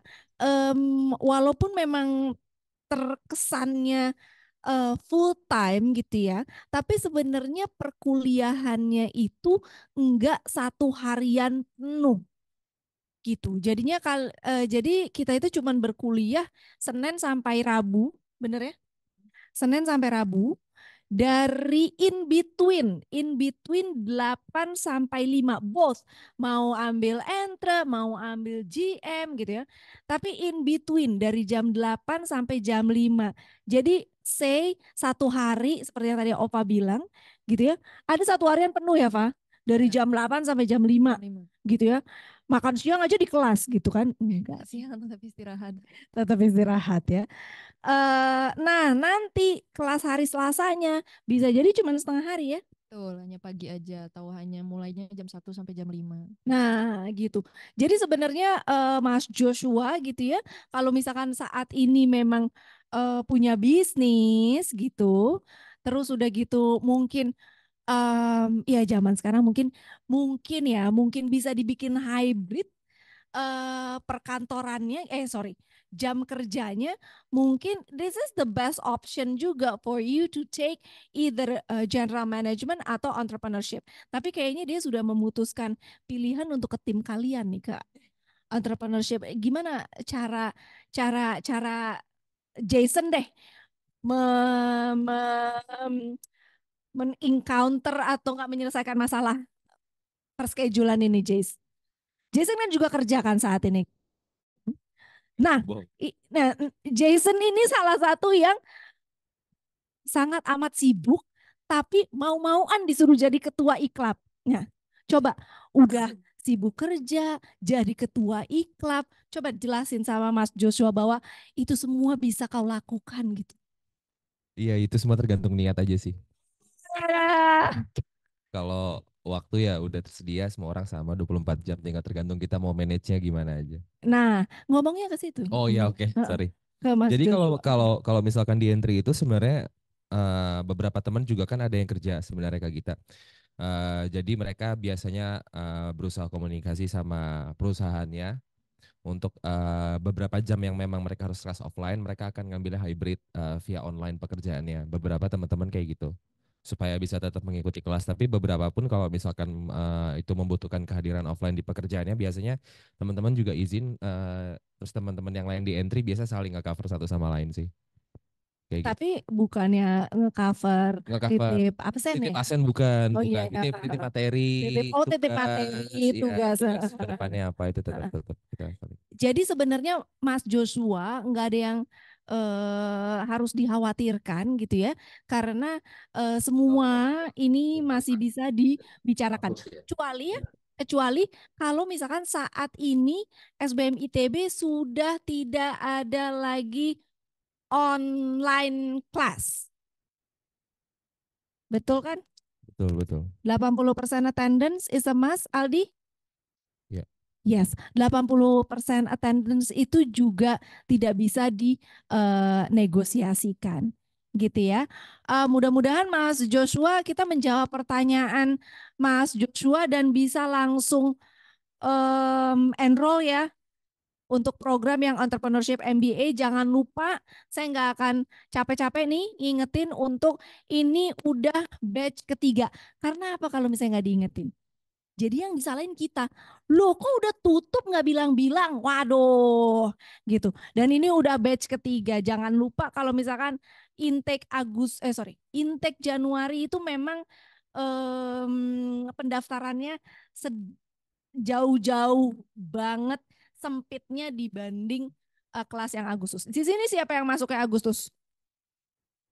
walaupun memang terkesannya full time gitu ya, tapi sebenarnya perkuliahannya itu enggak 1 harian penuh gitu. Jadi kita itu cuman berkuliah Senin sampai Rabu, bener ya? Senin sampai Rabu dari in between 8 sampai 5 both, mau ambil entre mau ambil GM gitu ya, tapi in between dari jam 8 sampai jam 5. Jadi say 1 hari seperti yang tadi Ova bilang gitu ya, ada 1 harian penuh ya Fa, dari jam 8 sampai jam 5 gitu ya, makan siang aja di kelas gitu kan, enggak sih, Siang tetap istirahat. tetap istirahat ya. Nah, nanti kelas hari Selasanya bisa jadi cuma setengah hari ya. Betul, hanya pagi aja atau hanya mulainya jam 1 sampai jam 5. Nah, gitu. Jadi sebenarnya Mas Joshua gitu ya, kalau misalkan saat ini memang punya bisnis gitu, terus udah gitu mungkin ya zaman sekarang mungkin bisa dibikin hybrid, perkantorannya, jam kerjanya mungkin this is the best option juga for you to take either general management atau entrepreneurship. Tapi kayaknya dia sudah memutuskan pilihan untuk ke tim kalian nih Kak. Entrepreneurship. Gimana cara Jason deh men-encounter atau nggak menyelesaikan masalah perschedulan ini, Jace? Jason kan juga kerja kan saat ini. Nah, Bohong. nah, Jason ini salah satu yang sangat amat sibuk, tapi mau-mauan disuruh jadi ketua iklab. Nah, coba udah sibuk kerja, jadi ketua iklab. Coba jelasin sama Mas Joshua bahwa itu semua bisa kau lakukan gitu. Iya, itu semua tergantung niat aja sih. Ah, Kalau waktu ya udah tersedia, semua orang sama 24 jam, tinggal tergantung kita mau manage-nya gimana aja. Nah, ngomongnya ke situ. Oh ya, oke, sorry. Ke Mas Jadi kalau Joshua. kalau kalau misalkan di entry itu sebenarnya beberapa teman juga kan ada yang kerja sebenarnya kayak kita. Jadi mereka biasanya berusaha komunikasi sama perusahaannya untuk beberapa jam yang memang mereka harus kelas offline, mereka akan ngambil hybrid via online pekerjaannya. Beberapa teman-teman kayak gitu supaya bisa tetap mengikuti kelas. Tapi beberapa pun kalau misalkan itu membutuhkan kehadiran offline di pekerjaannya, biasanya teman-teman juga izin. Terus teman-teman yang lain di entry biasa saling nge-cover satu sama lain sih. Kayak gitu. Tapi bukannya nge-cover Nge-cover titip absen titip ya? asen bukan, Oh iya, bukan titip materi, titip materi tugas, ya tugas. tugas ke depannya apa itu tetap kita saling. Jadi sebenarnya Mas Joshua nggak ada yang harus dikhawatirkan gitu ya, karena semua ini masih bisa dibicarakan. Kecuali kalau misalkan saat ini SBM ITB sudah tidak ada lagi online class. Betul kan? Betul, betul. 80% attendance is a must, Aldi? Ya. Yes, 80% attendance itu juga tidak bisa dinegosiasikan gitu ya. Mudah-mudahan Mas Joshua kita menjawab pertanyaan Mas Joshua dan bisa langsung enroll ya untuk program yang entrepreneurship MBA. Jangan lupa, saya nggak akan capek-capek nih ngingetin untuk ini udah batch ketiga. Karena apa kalau misalnya nggak diingetin? Jadi yang disalahin kita, loh kok udah tutup nggak bilang-bilang, waduh gitu. Dan ini udah batch ketiga, jangan lupa kalau misalkan intake Januari itu memang pendaftarannya jauh-jauh banget sempitnya dibanding kelas yang Agustus. Di sini siapa yang masuk ke Agustus?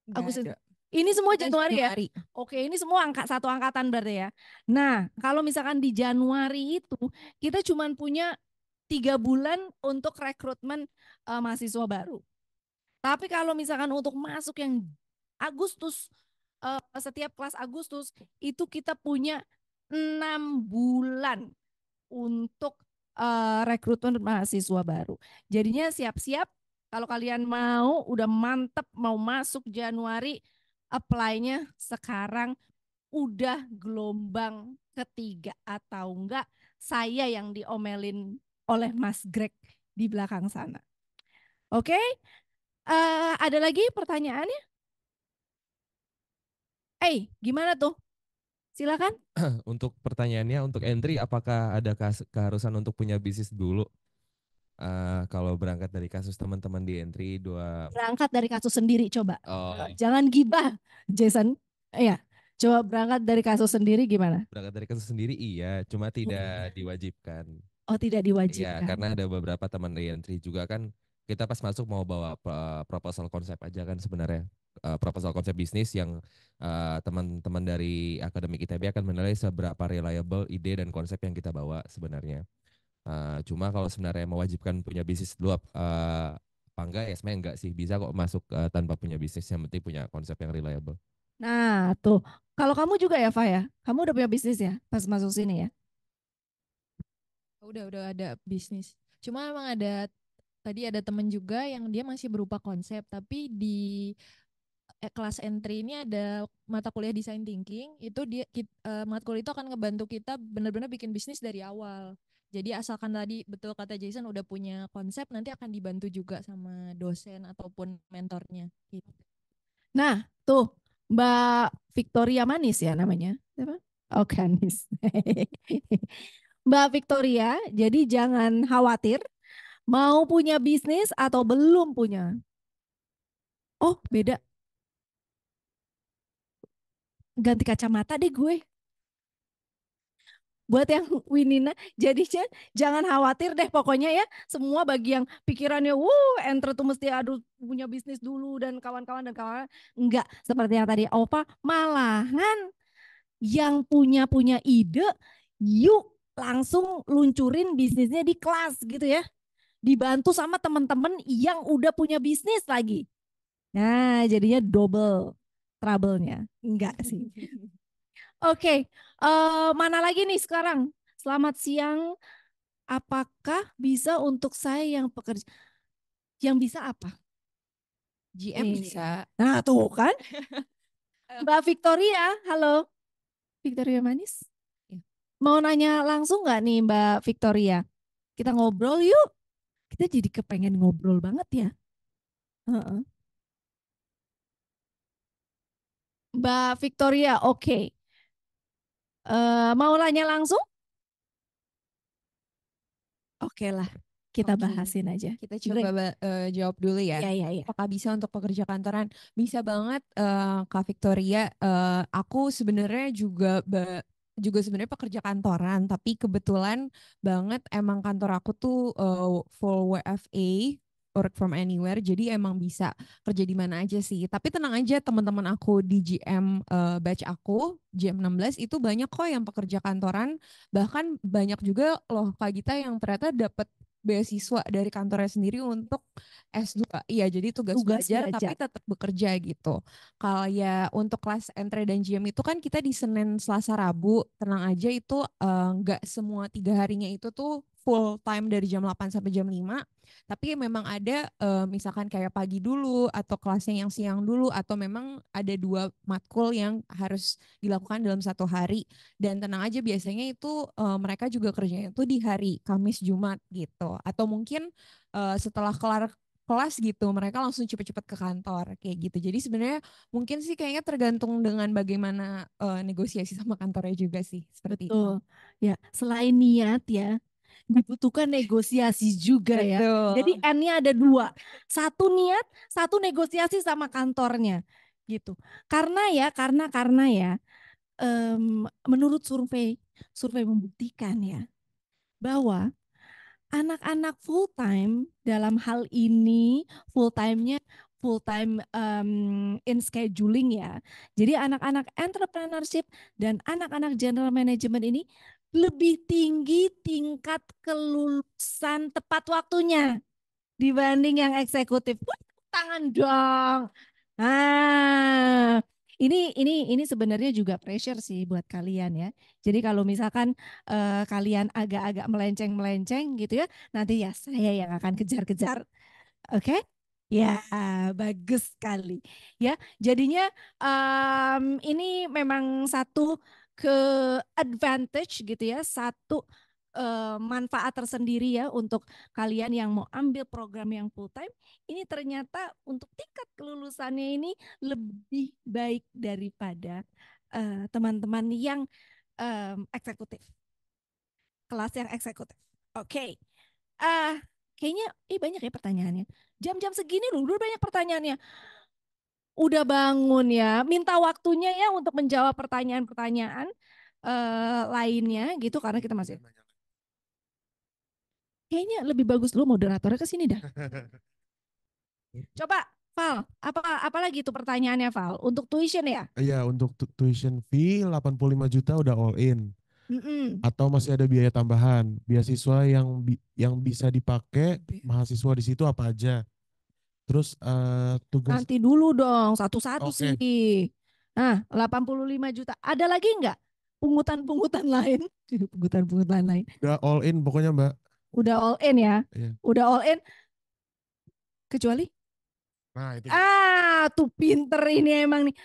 Nggak Agustus. ada. Ini semua Kita Januari ya? Januari. Oke, ini semua satu angkatan berarti ya. Nah, kalau misalkan di Januari itu kita cuma punya 3 bulan untuk rekrutmen mahasiswa baru. Tapi kalau misalkan untuk masuk yang Agustus, setiap kelas Agustus itu kita punya 6 bulan untuk rekrutmen mahasiswa baru. Jadinya siap-siap kalau kalian mau, udah mantep mau masuk Januari, apply-nya sekarang, udah gelombang ketiga atau enggak saya yang diomelin oleh Mas Greg di belakang sana. Oke, ada lagi pertanyaannya? Gimana tuh? Silakan. Untuk pertanyaannya, untuk entry, apakah ada keharusan untuk punya bisnis dulu? Kalau berangkat dari kasus teman-teman di entry Berangkat dari kasus sendiri coba. Oh, Jangan gibah, Jason. Iya, coba berangkat dari kasus sendiri gimana? berangkat dari kasus sendiri iya, cuma tidak diwajibkan. Oh, tidak Iya, diwajibkan. karena ada beberapa teman di entry juga kan kita pas masuk mau bawa proposal konsep aja kan sebenarnya. Proposal konsep bisnis yang teman-teman dari akademik ITB akan menilai seberapa reliable ide dan konsep yang kita bawa sebenarnya. Cuma kalau sebenarnya mewajibkan punya bisnis dulu apa enggak ya sebenarnya enggak sih, bisa kok masuk tanpa punya bisnis, yang penting punya konsep yang reliable. Nah, tuh. Kalau kamu juga ya, Fa ya? Kamu udah punya bisnis ya pas masuk sini ya? Udah ada bisnis. Cuma emang tadi ada temen juga yang dia masih berupa konsep, tapi di kelas entry ini ada mata kuliah design thinking. Itu matkul itu akan ngebantu kita benar-benar bikin bisnis dari awal. Jadi asalkan tadi betul kata Jason udah punya konsep, nanti akan dibantu juga sama dosen ataupun mentornya gitu. Nah, tuh Mbak Victoria Manis ya namanya. Siapa? Oh, Kanis. Mbak Victoria, jadi jangan khawatir mau punya bisnis atau belum punya. Oh, beda. ganti kacamata deh gue. Buat yang Winina, jadinya jangan khawatir deh pokoknya ya. Semua bagi yang pikirannya, enter tuh mesti aduh punya bisnis dulu dan kawan-kawan dan kawan. Enggak, seperti yang tadi Opa, malahan yang punya ide, yuk langsung luncurin bisnisnya di kelas gitu ya. Dibantu sama teman-teman yang udah punya bisnis lagi. Nah, jadinya double trouble-nya. Enggak sih. Oke, mana lagi nih sekarang? Selamat siang. Apakah bisa untuk saya yang pekerja? Yang bisa apa? GM Nih. bisa. Nah, tuh kan. Mbak Victoria, halo. Victoria Manis. Ya. Mau nanya langsung nggak nih Mbak Victoria? Kita ngobrol yuk. Kita jadi kepengen ngobrol banget ya. Heeh. Mbak Victoria, oke. Mau nanya langsung? Oke lah, kita Oke. bahasin aja. Kita coba jawab dulu ya. Iya. Apakah bisa untuk pekerja kantoran? Bisa banget, Kak Victoria. Aku sebenarnya juga sebenarnya pekerja kantoran, tapi kebetulan banget emang kantor aku tuh full WFA, work from anywhere. Jadi emang bisa kerja di mana aja sih. Tapi tenang aja, teman-teman aku di GM batch aku GM 16 itu banyak kok yang pekerja kantoran. Bahkan banyak juga loh Kak Gita yang ternyata dapat beasiswa dari kantornya sendiri untuk S2. Iya, jadi tugas belajar tapi tetap bekerja gitu. Kalau ya untuk kelas entry dan GM itu kan kita di Senin, Selasa, Rabu. Tenang aja itu nggak semua 3 harinya itu tuh full time dari jam 8 sampai jam 5. Tapi memang ada misalkan kayak pagi dulu atau kelasnya yang siang dulu atau memang ada 2 matkul yang harus dilakukan dalam 1 hari. Dan tenang aja biasanya itu mereka juga kerjanya itu di hari Kamis Jumat gitu. Atau mungkin setelah kelar kelas gitu mereka langsung cepet-cepet ke kantor kayak gitu. Jadi sebenarnya mungkin sih kayaknya tergantung dengan bagaimana negosiasi sama kantornya juga sih seperti itu. Betul. Ya, selain niat ya, dibutuhkan negosiasi juga ya. Betul. Jadi N-nya ada 2. Satu niat, satu negosiasi sama kantornya gitu. Karena ya, menurut survei membuktikan ya bahwa anak-anak full time dalam hal ini full time in scheduling ya. Jadi anak-anak entrepreneurship dan anak-anak general management ini lebih tinggi tingkat kelulusan tepat waktunya dibanding yang eksekutif. Wah, tepuk tangan dong. Nah, ini sebenarnya juga pressure sih buat kalian ya. Jadi kalau misalkan kalian agak-agak melenceng-melenceng gitu ya, nanti ya saya yang akan kejar-kejar. Oke? Ya, bagus sekali. Ya, jadinya ini memang satu ke advantage gitu ya, satu manfaat tersendiri ya untuk kalian yang mau ambil program yang full time. Ini ternyata untuk tingkat kelulusannya ini lebih baik daripada teman-teman yang eksekutif, kelas yang eksekutif. Oke. Kayaknya banyak ya pertanyaannya. Jam-jam segini loh, udah banyak pertanyaannya. Udah bangun ya, minta waktunya ya untuk menjawab pertanyaan-pertanyaan lainnya gitu karena kita masih. Kayaknya lebih bagus lu moderatornya ke sini dah. Coba Val, apa lagi itu pertanyaannya Val? Untuk tuition ya? Iya, untuk tuition fee 85 juta udah all in. Mm-mm. Atau masih ada biaya tambahan, beasiswa yang bisa dipakai mahasiswa di situ apa aja. Terus tugas. Nanti dulu dong, satu-satu Oke. sih. Nah, 85 juta. Ada lagi nggak pungutan-pungutan lain? Pungutan-pungutan lain. Udah all in pokoknya Mbak. Udah all in ya? Iya. Udah all in. Kecuali? Nah itu. Tuh pinter ini emang nih.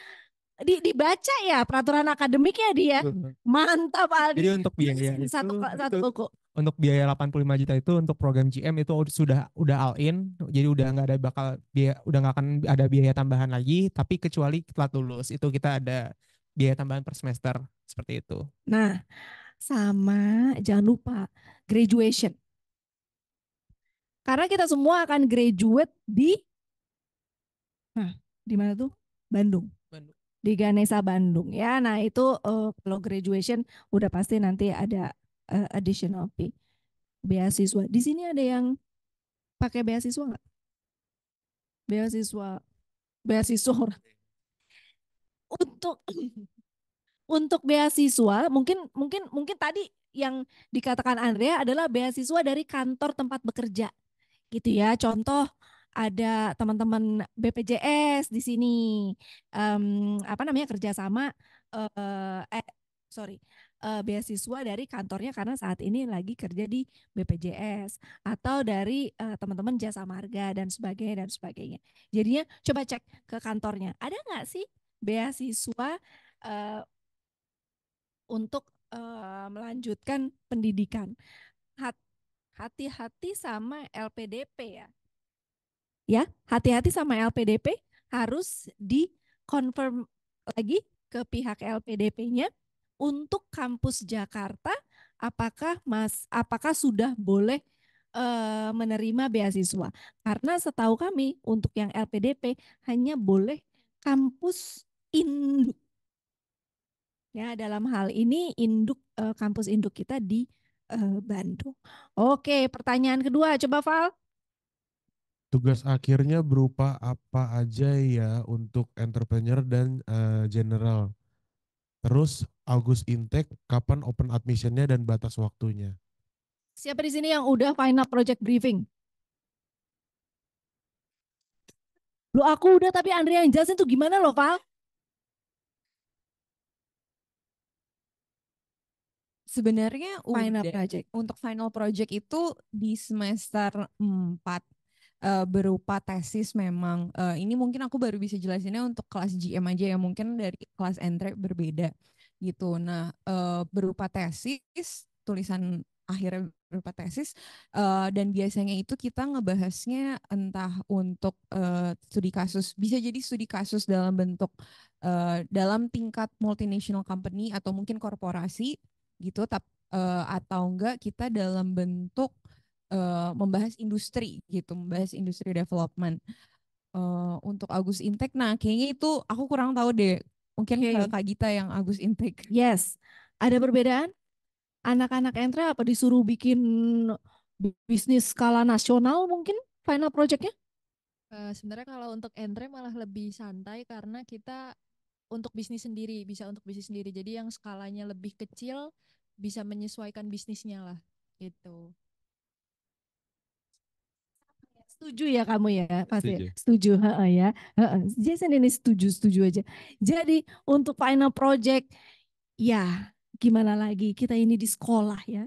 Dibaca ya peraturan akademiknya dia. Mantap Aldi. Jadi untuk biaya itu, Satu buku. Untuk biaya 85 juta itu untuk program GM itu sudah all in, jadi udah nggak ada udah nggak akan ada biaya tambahan lagi, tapi kecuali telat lulus itu kita ada biaya tambahan per semester seperti itu. Nah, sama jangan lupa graduation. Karena kita semua akan graduate di mana tuh? Bandung. Di Ganesha Bandung ya. Nah itu kalau graduation udah pasti nanti ada additional fee beasiswa. Di sini ada yang pakai beasiswa nggak? Beasiswa, beasiswa untuk untuk beasiswa mungkin mungkin mungkin tadi yang dikatakan Andrea adalah beasiswa dari kantor tempat bekerja gitu ya. Contoh ada teman-teman BPJS di sini apa namanya kerjasama sorry beasiswa dari kantornya karena saat ini lagi kerja di BPJS atau dari teman-teman jasa marga dan sebagainya dan sebagainya. Jadinya coba cek ke kantornya ada nggak sih beasiswa eh, untuk melanjutkan pendidikan. Hati-hati sama LPDP ya. Ya, hati-hati sama LPDP harus di-confirm lagi ke pihak LPDP-nya untuk kampus Jakarta apakah sudah boleh menerima beasiswa. Karena setahu kami untuk yang LPDP hanya boleh kampus induk. Ya, dalam hal ini kampus induk kita di Bandung. Oke, pertanyaan kedua coba Val. Tugas akhirnya berupa apa aja ya untuk entrepreneur dan general. Terus August intake, kapan open admissionnya dan batas waktunya? Siapa di sini yang udah final project briefing? Lu aku udah tapi Andrea yang jelasin tuh gimana loh Val? Sebenarnya Final udah project. untuk final project itu di semester 4 berupa tesis memang. Ini mungkin aku baru bisa jelasinnya untuk kelas GM aja ya, mungkin dari kelas entre berbeda gitu. Nah, berupa tesis, tulisan akhirnya berupa tesis, dan biasanya itu kita ngebahasnya entah untuk studi kasus, bisa jadi studi kasus dalam bentuk dalam tingkat multinational company atau mungkin korporasi gitu, atau enggak kita dalam bentuk membahas industri gitu, membahas industri development untuk Agus Intake. Nah, kayaknya itu aku kurang tahu deh. Mungkin ke Kak Gita yang Agus Intake. Yes, ada perbedaan? Anak-anak entre apa disuruh bikin bisnis skala nasional mungkin final projectnya? Sebenarnya kalau untuk entre malah lebih santai karena kita untuk bisnis sendiri, bisa untuk bisnis sendiri. Jadi yang skalanya lebih kecil bisa menyesuaikan bisnisnya lah gitu. Setuju ya kamu ya pasti Setuju. setuju ya. Jason ini setuju aja. Jadi untuk final project ya gimana lagi kita ini di sekolah ya.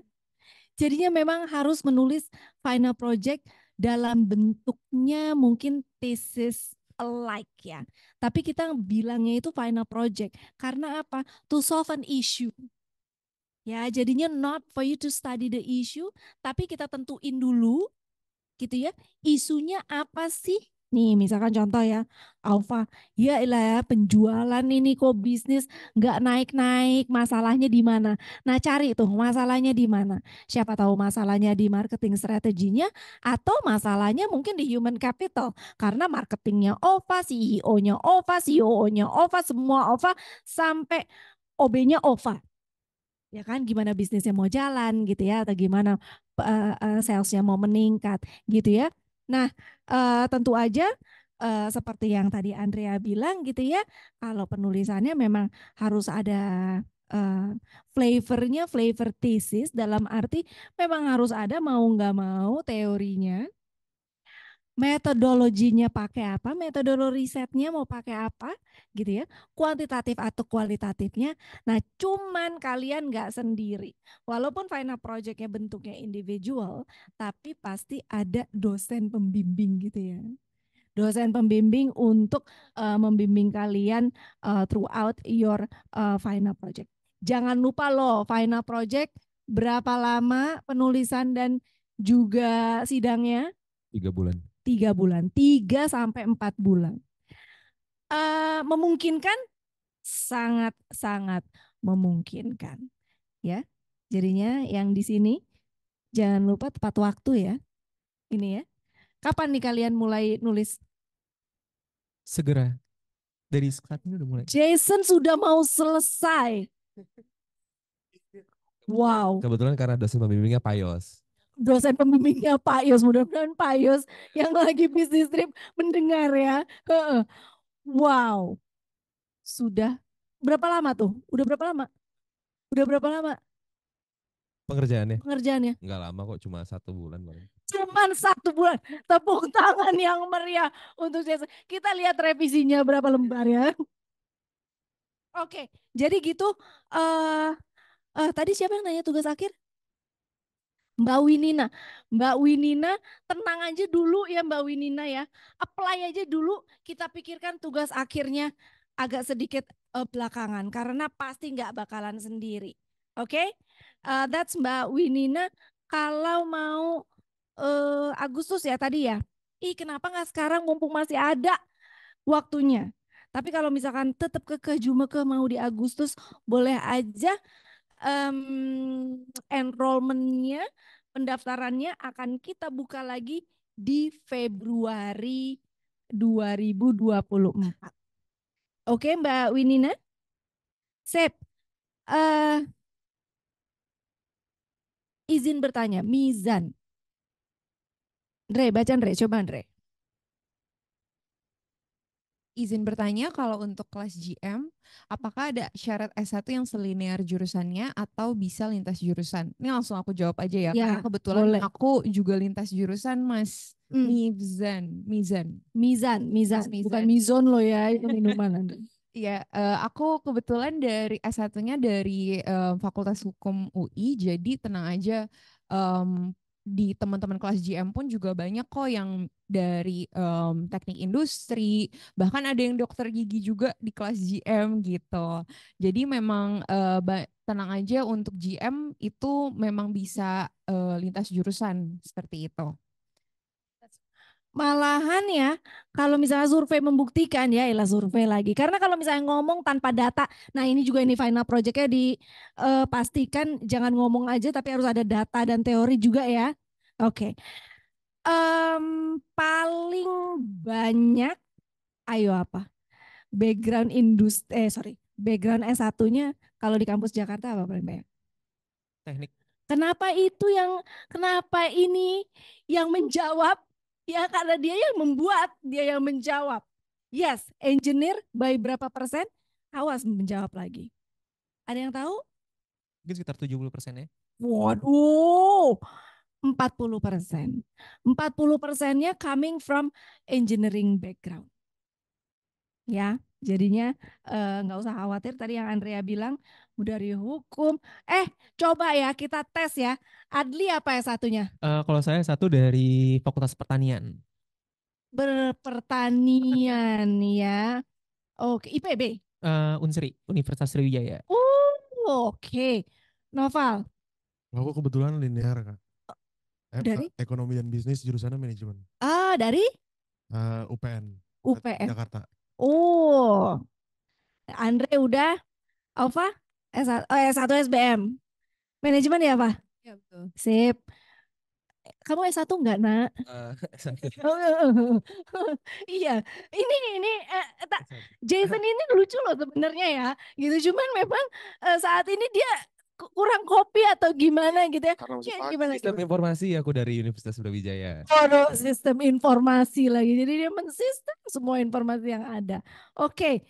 Jadinya memang harus menulis final project dalam bentuknya mungkin thesis alike ya. Tapi kita bilangnya itu final project karena apa? To solve an issue. Ya, jadinya not for you to study the issue, tapi kita tentuin dulu gitu ya. Isunya apa sih? Nih, misalkan contoh ya, Alfa, ya ilah ya penjualan ini kok bisnis nggak naik-naik, masalahnya di mana? Nah, cari tuh masalahnya di mana. Siapa tahu masalahnya di marketing strateginya atau masalahnya mungkin di human capital. Karena marketingnya OVA, CEO-nya OVA, COO-nya OVA, semua OVA sampai OB-nya OVA. Ya kan gimana bisnisnya mau jalan gitu ya atau gimana salesnya mau meningkat gitu ya. Nah tentu aja seperti yang tadi Andrea bilang gitu ya, kalau penulisannya memang harus ada flavornya, flavor thesis dalam arti memang harus ada mau nggak mau teorinya, metodologinya pakai apa, metodologi risetnya mau pakai apa, gitu ya, kuantitatif atau kualitatifnya. Nah, cuman kalian nggak sendiri. Walaupun final projectnya bentuknya individual, tapi pasti ada dosen pembimbing gitu ya. Dosen pembimbing untuk membimbing kalian throughout your final project. Jangan lupa loh, final project berapa lama penulisan dan juga sidangnya? 3 bulan. 3 bulan, 3 sampai 4 bulan. Memungkinkan? Sangat-sangat memungkinkan. Ya, jadinya yang di sini jangan lupa tepat waktu ya. Ini ya. Kapan nih kalian mulai nulis? Segera. Dari saat ini udah mulai. Jason sudah mau selesai. Wow. Kebetulan karena dosen pembimbingnya Payos. Dosen pembimbingnya Pak Yos, mudah-mudahan Pak Yos yang lagi bisnis trip mendengar ya. Heeh. Wow. Sudah berapa lama tuh? Udah berapa lama? Udah berapa lama Pengerjaannya pengerjaannya? nggak lama kok, cuma 1 bulan paling. Cuman 1 bulan. Tepuk tangan yang meriah untuk Jason. Kita lihat revisinya berapa lembar ya. Oke, jadi gitu. Tadi siapa yang nanya tugas akhir? Mbak Winina. Mbak Winina, tenang aja dulu ya Mbak Winina ya. Apply aja dulu, kita pikirkan tugas akhirnya agak sedikit belakangan. Karena pasti nggak bakalan sendiri. Oke, that's Mbak Winina. Kalau mau Agustus ya tadi ya. Ih kenapa nggak sekarang mumpung masih ada waktunya. Tapi kalau misalkan tetap kekeh Jumeke mau di Agustus, boleh aja enrollment-nya, pendaftarannya akan kita buka lagi di Februari 2024. Oke Mbak Winina? Sip. Izin bertanya, Mizan. Andre, baca Andre, coba Andre. Izin bertanya kalau untuk kelas GM, apakah ada syarat S1 yang selinear jurusannya atau bisa lintas jurusan? Ini langsung aku jawab aja ya, Ya, karena kebetulan boleh. aku juga lintas jurusan Mas Mizan. Mizan, Mas bukan Mizon lo ya, itu minuman Anda. Iya, aku kebetulan dari S1-nya dari Fakultas Hukum UI, jadi tenang aja, di teman-teman kelas GM pun juga banyak kok yang dari teknik industri, bahkan ada yang dokter gigi juga di kelas GM gitu. Jadi memang tenang aja untuk GM itu memang bisa lintas jurusan seperti itu. Malahan ya, kalau misalnya survei membuktikan ya, ilah survei lagi. Karena kalau misalnya ngomong tanpa data, nah ini juga ini final projectnya dipastikan jangan ngomong aja, tapi harus ada data dan teori juga ya. Oke, paling banyak, ayo apa? Background industri, background S1-nya kalau di kampus Jakarta apa paling banyak? Teknik. Kenapa ini yang menjawab? Ya karena dia yang membuat, dia yang menjawab. Yes, engineer by berapa persen? Awas menjawab lagi. Ada yang tahu? Mungkin sekitar 70% ya. Waduh, 40%. 40%-nya coming from engineering background. Ya, jadinya nggak usah khawatir tadi yang Andrea bilang dari hukum. Coba ya kita tes ya. Adli apa ya satunya? Kalau saya satu dari Fakultas Pertanian. Berpertanian ya. Oke, IPB. Unsri, Universitas Sriwijaya. Oke. Noval Aku kebetulan linear Kak. dari Ekonomi dan bisnis jurusannya manajemen. dari UPN. UPN. Jakarta. Oh. Andre udah Alfa S1 SBM. Manajemen ya, Pak? Ya betul. Sip. Kamu S1 enggak, Nak? Iya, Jason ini lucu loh sebenarnya ya, gitu. Cuman memang saat ini dia kurang kopi atau gimana gitu ya. Gimana? Sistem informasi aku dari Universitas Brawijaya. Oh, sistem informasi lagi. Jadi dia mensistem semua informasi yang ada. Oke,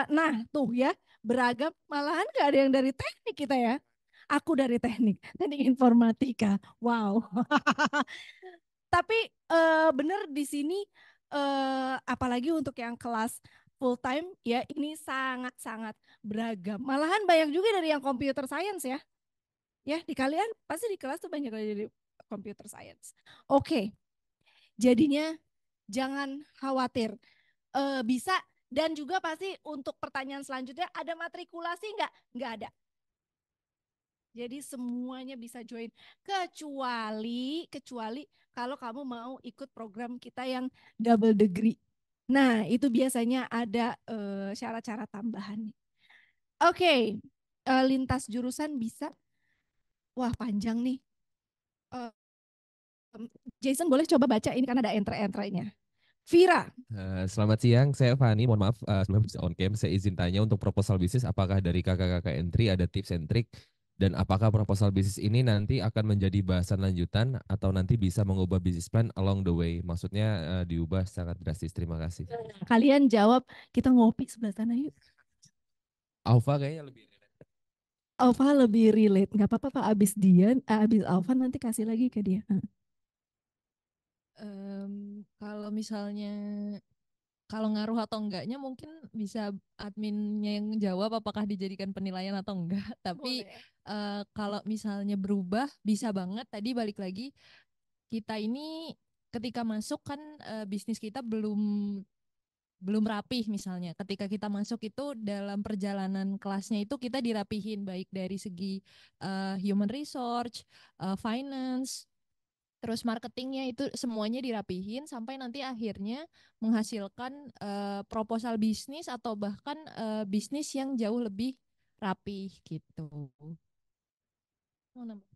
nah tuh ya beragam. Malahan gak ada yang dari teknik kita ya. Aku dari teknik informatika. Wow. Tapi bener di sini apalagi untuk yang kelas full time ya ini sangat-sangat beragam. Malahan banyak juga dari yang computer science ya. Ya di kalian pasti di kelas tuh banyak dari computer science. Oke. Jadinya jangan khawatir. Bisa dan juga pasti untuk pertanyaan selanjutnya ada matrikulasi nggak? Nggak ada. Jadi semuanya bisa join kecuali kalau kamu mau ikut program kita yang double degree. Nah, itu biasanya ada syarat-syarat tambahan. Oke, lintas jurusan bisa. Wah, panjang nih. Jason boleh coba baca ini karena ada entry-entry-nya. Vira. Selamat siang, saya Fani. Mohon maaf sebelum bisa on cam, saya izin tanya untuk proposal bisnis apakah dari kakak-kakak entry ada tips and trick dan apakah proposal bisnis ini nanti akan menjadi bahasan lanjutan atau nanti bisa mengubah bisnis plan along the way. Maksudnya diubah sangat drastis. Terima kasih. Kalian jawab, kita ngopi sebelah sana yuk. Alfa kayaknya lebih. Alfa lebih relate, nggak apa-apa Pak. Abis dia, abis Alfa nanti kasih lagi ke dia. Kalau misalnya kalau ngaruh atau enggaknya mungkin bisa adminnya yang jawab apakah dijadikan penilaian atau enggak. Tapi kalau misalnya berubah bisa banget. Tadi balik lagi kita ini ketika masuk kan bisnis kita belum rapih misalnya. Ketika kita masuk itu dalam perjalanan kelasnya itu kita dirapihin baik dari segi human resource, finance, terus marketingnya itu semuanya dirapihin sampai nanti akhirnya menghasilkan proposal bisnis atau bahkan bisnis yang jauh lebih rapih gitu. Mau nambah?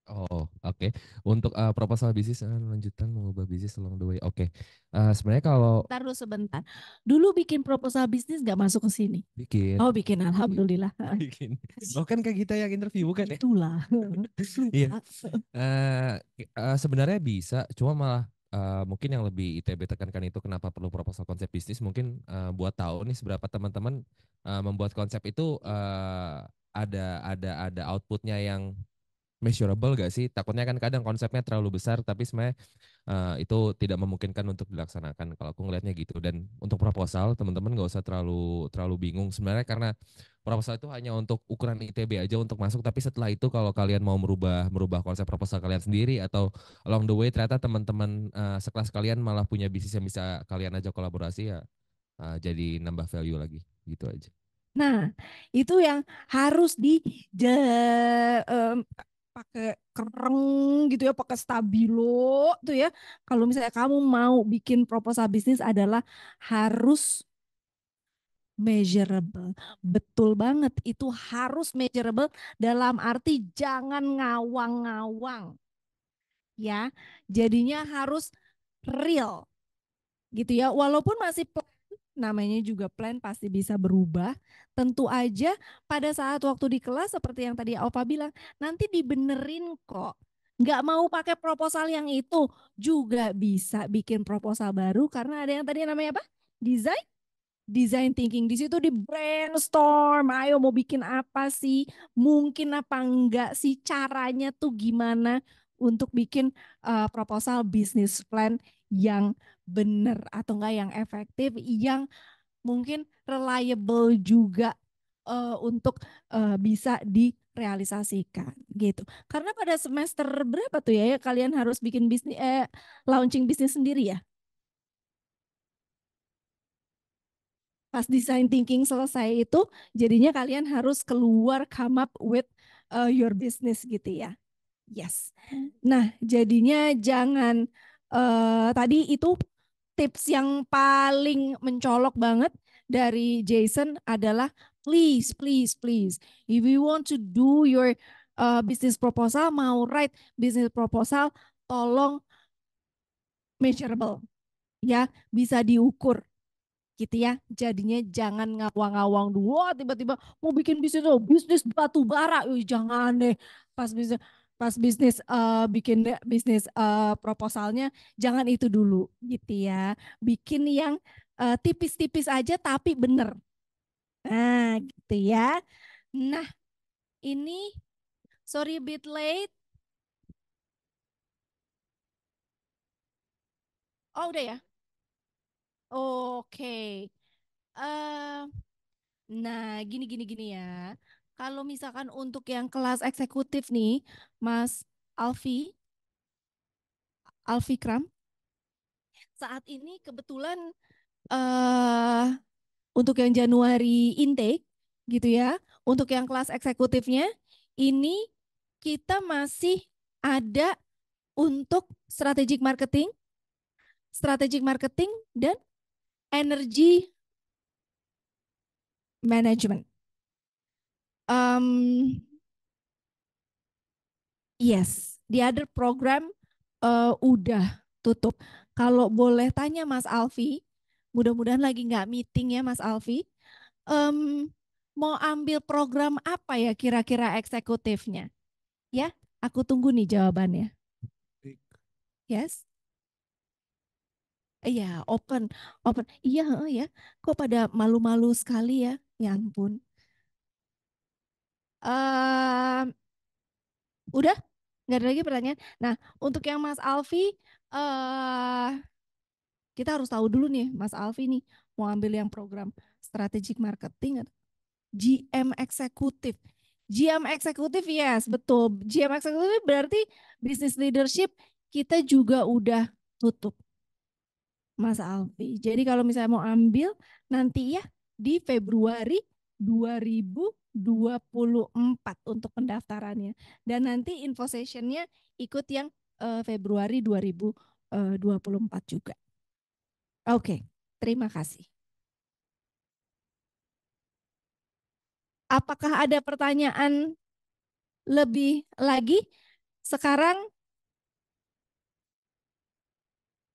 Oh, oke. Untuk proposal bisnis lanjutan mengubah bisnis along the way. Oke. Sebenarnya kalau Ntar dulu sebentar. Dulu bikin proposal bisnis nggak masuk ke sini. bikin Oh bikin, alhamdulillah. bikin. Oh kan kayak kita yang interview bukan ya? Itulah. Iya. Sebenarnya bisa, cuma malah mungkin yang lebih ITB tekankan itu kenapa perlu proposal konsep bisnis. Mungkin buat tahu nih seberapa teman-teman membuat konsep itu ada outputnya yang measurable gak sih? Takutnya kan kadang konsepnya terlalu besar tapi sebenarnya itu tidak memungkinkan untuk dilaksanakan. Kalau aku ngelihatnya gitu. Dan untuk proposal teman-teman nggak usah terlalu bingung sebenarnya karena proposal itu hanya untuk ukuran ITB aja untuk masuk. Tapi setelah itu kalau kalian mau merubah konsep proposal kalian sendiri atau along the way ternyata teman-teman sekelas kalian malah punya bisnis yang bisa kalian ajak kolaborasi ya jadi nambah value lagi gitu aja. Nah, itu yang harus pakai kereng gitu ya, pakai stabilo tuh ya. Kalau misalnya kamu mau bikin proposal bisnis adalah harus measurable. Betul banget, itu harus measurable dalam arti jangan ngawang-ngawang. Ya, jadinya harus real gitu ya. Walaupun masih namanya juga plan pasti bisa berubah. Tentu aja pada saat waktu di kelas seperti yang tadi Alfa bilang, nanti dibenerin kok. Nggak mau pakai proposal yang itu juga bisa bikin proposal baru karena ada yang tadi namanya apa? Design thinking. Di situ di brainstorm, ayo mau bikin apa sih? Mungkin apa enggak sih caranya tuh gimana untuk bikin proposal business plan yang benar atau enggak yang efektif, yang mungkin reliable juga untuk bisa direalisasikan gitu. Karena pada semester berapa tuh ya kalian harus bikin bisnis launching bisnis sendiri ya? Pas design thinking selesai itu jadinya kalian harus keluar come up with your business gitu ya. Yes. Nah, jadinya jangan tadi itu tips yang paling mencolok banget dari Jason adalah please, please, please. If you want to do your business proposal, mau write business proposal, tolong measurable. Ya, bisa diukur gitu ya. Jadinya jangan ngawang-ngawang dulu. Wah, tiba-tiba mau bikin bisnis bisnis batu bara, jangan deh. Pas bisnis bikin bisnis proposalnya jangan itu dulu gitu ya. Bikin yang tipis-tipis aja tapi bener. Nah, gitu ya. Nah, ini sorry a bit late. Oh, udah ya. Oke. Eh, Nah, gini ya. Kalau misalkan untuk yang kelas eksekutif nih, Mas Alfikram, saat ini kebetulan eh untuk yang Januari intake gitu ya, untuk yang kelas eksekutifnya ini kita masih ada untuk strategic marketing dan energy management. Yes, the other program udah tutup. Kalau boleh tanya Mas Alfi, mudah-mudahan lagi nggak meeting ya Mas Alfi. Mau ambil program apa ya kira-kira eksekutifnya? Ya, aku tunggu nih jawabannya. Yes? Iya, open. Iya, ya. Kok pada malu-malu sekali ya? Ya ampun. Udah? Nggak ada lagi pertanyaan? Nah, untuk yang Mas Alfi, kita harus tahu dulu nih, Mas Alfi nih, mau ambil yang program strategic marketing atau GM eksekutif. GM eksekutif, yes, betul. GM eksekutif berarti business leadership kita juga udah tutup, Mas Alfi. Jadi kalau misalnya mau ambil nanti ya di Februari 2024 untuk pendaftarannya. Dan nanti info sessionnya ikut yang Februari 2024 juga. Oke, terima kasih. Apakah ada pertanyaan lebih lagi? Sekarang,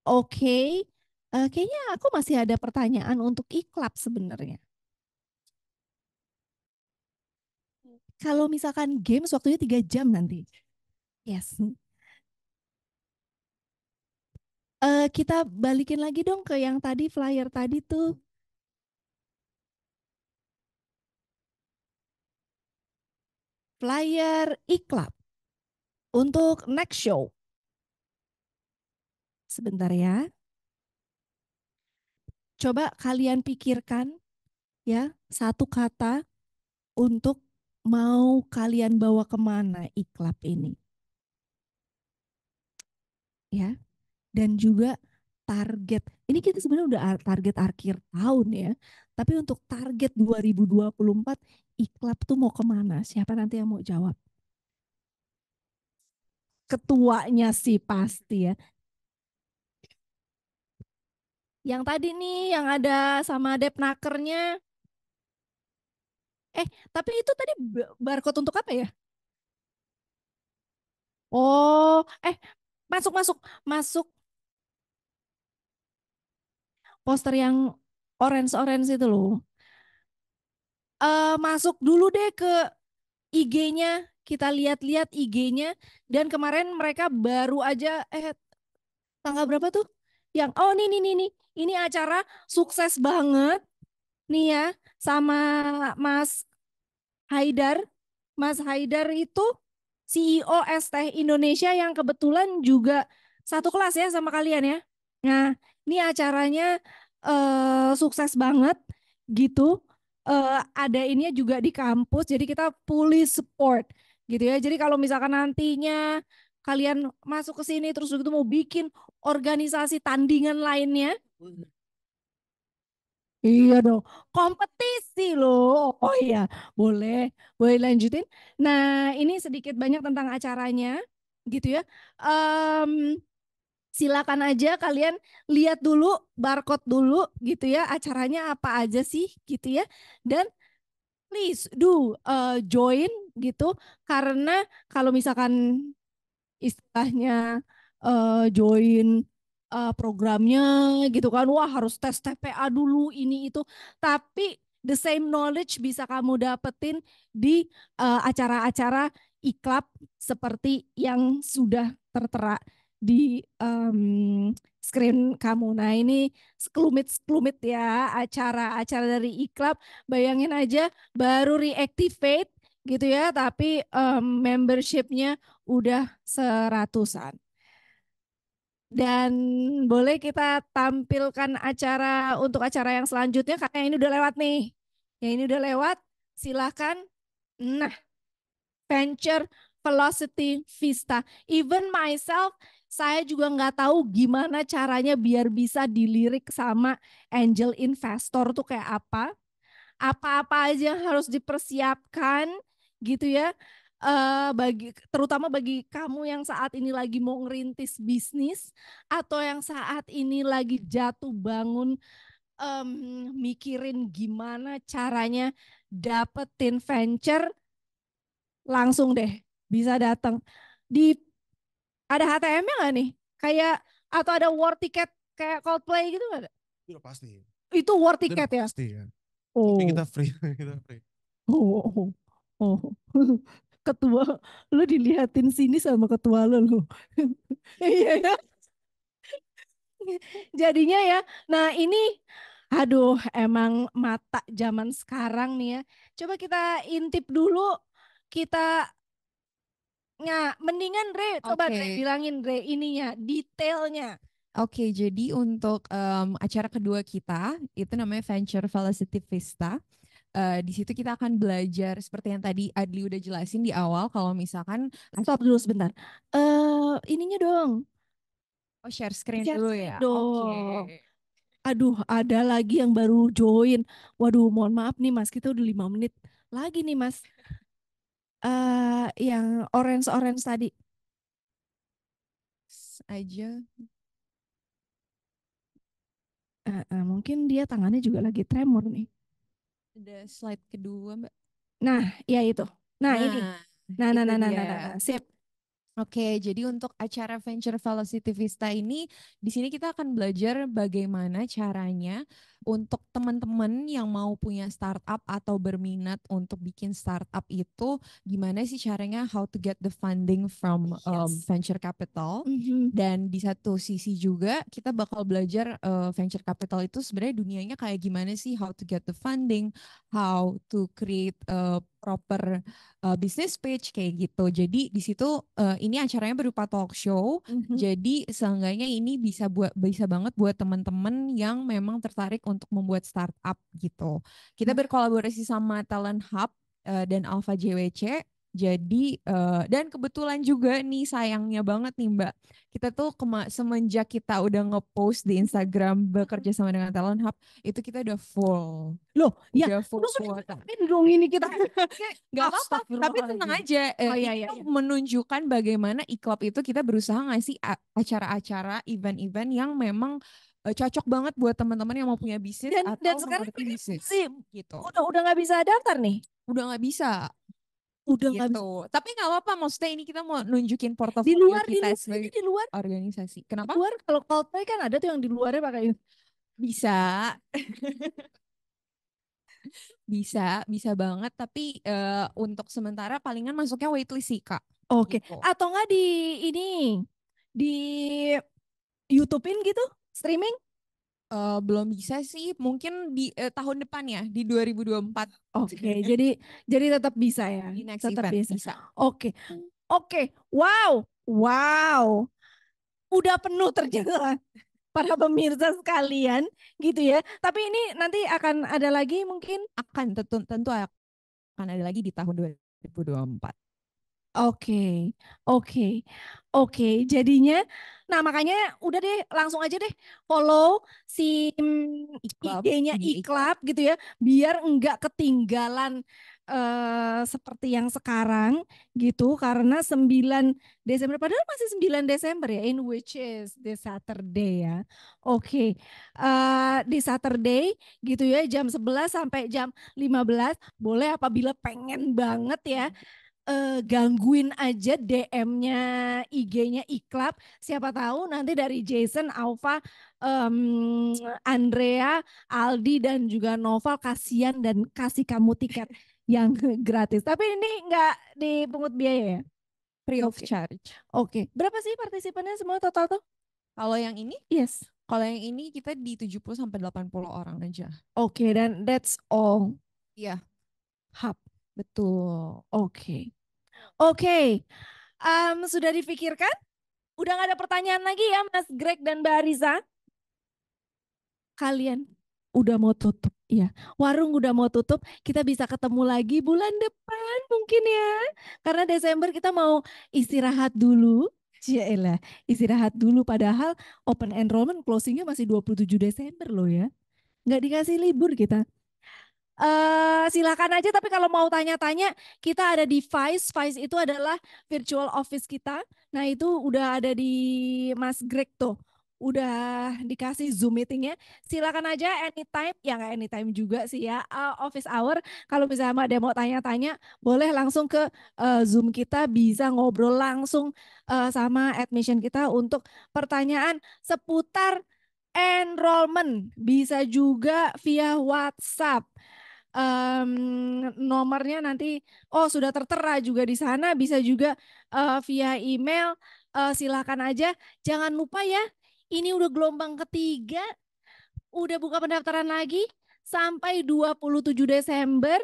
oke. Kayaknya aku masih ada pertanyaan untuk iklab sebenarnya. Kalau misalkan games waktunya 3 jam nanti. Yes. Kita balikin lagi dong ke yang tadi, flyer tadi tuh. Flyer iklab untuk next show. Sebentar ya. Coba kalian pikirkan ya satu kata untuk mau kalian bawa kemana iklab ini. Ya, dan juga target. Ini kita sebenarnya udah target akhir tahun ya. Tapi untuk target 2024 iklab tuh mau kemana? Siapa nanti yang mau jawab? Ketuanya sih pasti ya. Yang tadi nih yang ada sama Depnakernya. Tapi itu tadi barcode untuk apa ya? Oh, masuk poster yang orange itu loh. Masuk dulu deh ke IG-nya, kita lihat-lihat IG-nya, dan kemarin mereka baru aja tanggal berapa tuh? Yang ini acara sukses banget nih ya sama Mas Haidar. Mas Haidar itu CEO ST Indonesia yang kebetulan juga satu kelas ya sama kalian ya. Nah, ini acaranya sukses banget gitu. Ada ininya juga di kampus, jadi kita fully support gitu ya. Jadi kalau misalkan nantinya kalian masuk ke sini terus gitu mau bikin organisasi tandingan lainnya, iya dong, kompetisi loh. Oh iya, boleh, boleh lanjutin. Nah, ini sedikit banyak tentang acaranya, gitu ya. Silakan aja kalian lihat dulu, barcode dulu, gitu ya. Acaranya apa aja sih, gitu ya. Dan please do join, gitu. Karena kalau misalkan istilahnya join programnya gitu kan, wah harus tes TPA dulu ini itu, tapi the same knowledge bisa kamu dapetin di acara-acara iklab seperti yang sudah tertera di screen kamu. Nah ini sekelumit-sekelumit ya acara-acara dari iklab, bayangin aja baru reactivate gitu ya, tapi membershipnya udah 100-an. Dan boleh kita tampilkan acara untuk acara yang selanjutnya karena ini udah lewat nih. Yang ini udah lewat, silahkan. Nah, Venture Velocity Vista. Even myself, saya juga nggak tahu gimana caranya biar bisa dilirik sama angel investor tuh kayak apa. Apa-apa aja yang harus dipersiapkan gitu ya. Terutama bagi kamu yang saat ini lagi mau ngerintis bisnis atau yang saat ini lagi jatuh bangun mikirin gimana caranya dapetin venture, langsung deh bisa datang. Ada HTM-nya nggak nih? Kayak Atau ada war ticket kayak Coldplay gitu nggak ada? Itu udah pasti. Itu war Itu udah ticket ya? pasti ya. Oh. Tapi kita free, kita free. Oh, oh. Ketua, lu dilihatin sini sama ketua lu. Iya ya. Jadinya ya, nah ini, aduh emang mata zaman sekarang nih ya. Coba kita intip dulu, kita mendingan Dre, coba Dre Oke. bilangin Dre ininya, detailnya. Oke, jadi untuk acara kedua kita itu namanya Venture Velocity Vista. Di situ kita akan belajar seperti yang tadi Adli udah jelasin di awal kalau misalkan Stop dulu sebentar. Ininya dong, share screen share dulu screen ya. dong. Oke. Aduh, ada lagi yang baru join. Waduh, mohon maaf nih Mas, kita udah 5 menit lagi nih Mas. Yang orange tadi. Aja. Mungkin dia tangannya juga lagi tremor nih. Ada slide kedua, Mbak. Nah, ya itu. Nah, ini. Nah, itu dia. sip. Oke, jadi untuk acara Venture Velocity Vista ini, di sini kita akan belajar bagaimana caranya untuk teman-teman yang mau punya startup atau berminat untuk bikin startup itu, gimana sih caranya how to get the funding from Yes. venture capital. Mhm. Dan di satu sisi juga kita bakal belajar venture capital itu sebenarnya dunianya kayak gimana sih, how to get the funding, how to create proper business page kayak gitu. Jadi di situ ini acaranya berupa talk show. Mhm. Jadi seenggaknya ini bisa banget buat teman-teman yang memang tertarik untuk membuat startup gitu. Kita berkolaborasi sama Talent Hub dan Alpha JWC. Jadi dan kebetulan juga nih sayangnya banget nih Mbak, kita tuh semenjak kita udah ngepost di Instagram bekerja sama dengan Talent Hub itu kita udah full. Loh, ya, Udah full lu kuota. dong ini kita. Nggak apa-apa, tapi tenang aja. Oh, iya, Itu iya. menunjukkan bagaimana iKlub itu kita berusaha ngasih acara-acara, event-event yang memang cocok banget buat teman-teman yang mau punya bisnis Dan atau sekarang mengerti bisnis. sih Gitu. udah nggak bisa daftar nih. Udah nggak bisa. Udah nggak bisa. Gitu. Tapi nggak apa-apa, maksudnya ini kita mau nunjukin Di portofolio luar, kita sebagai di luar. organisasi. Kenapa? Di luar kalau Coldplay kan ada tuh yang di luarnya pakai Bisa. bisa banget. Tapi untuk sementara palingan masuknya waitlist sih, Kak. Oke. Gitu. Atau nggak di ini di YouTube-in gitu streaming? Belum bisa sih, mungkin di tahun depan ya, di 2024. Oke, jadi tetap bisa ya. Di next Tetap event bisa. bisa. Oke. Wow. Udah penuh ternyata para pemirsa sekalian gitu ya. Tapi ini nanti akan ada lagi mungkin. Tentu akan ada lagi di tahun 2024. Oke. Jadinya, nah makanya udah deh langsung aja deh follow si IG-nya iKlub gitu ya, biar enggak ketinggalan seperti yang sekarang gitu, karena 9 Desember, padahal masih 9 Desember ya, in which is this Saturday ya. Oke. Di Saturday gitu ya, jam 11 sampai jam 15, boleh apabila pengen banget ya, gangguin aja DM-nya IG-nya iKlub. Siapa tahu nanti dari Jason, Alfa, Andrea, Aldi dan juga Noval kasihan dan kasih kamu tiket yang gratis. Tapi ini nggak dipungut biaya ya? Free of charge. Oke. Berapa sih partisipannya semua total tuh? Kalau yang ini? Yes. Kalau yang ini kita di 70 sampai 80 orang aja. Oke, dan that's all. Iya. Hub. Betul. Oke. Sudah dipikirkan? Udah gak ada pertanyaan lagi ya Mas Greg dan Mbak Ariza? Kalian udah mau tutup ya. Warung udah mau tutup, kita bisa ketemu lagi bulan depan mungkin ya. Karena Desember kita mau istirahat dulu. Yaelah, istirahat dulu padahal open enrollment closingnya masih 27 Desember loh ya. Nggak dikasih libur kita. Silakan aja, tapi kalau mau tanya-tanya kita ada di Vice. Vice itu adalah virtual office kita. Nah itu udah ada di Mas Greg tuh. udah dikasih Zoom meetingnya, silakan aja anytime, ya nggak anytime juga sih ya, office hour. Kalau misalnya ada mau tanya-tanya, boleh langsung ke Zoom kita, bisa ngobrol langsung sama admission kita untuk pertanyaan seputar enrollment. Bisa juga via WhatsApp. Nomornya nanti, sudah tertera juga di sana, bisa juga via email. Silakan aja, jangan lupa ya, ini udah gelombang ketiga, udah buka pendaftaran lagi sampai 27 Desember.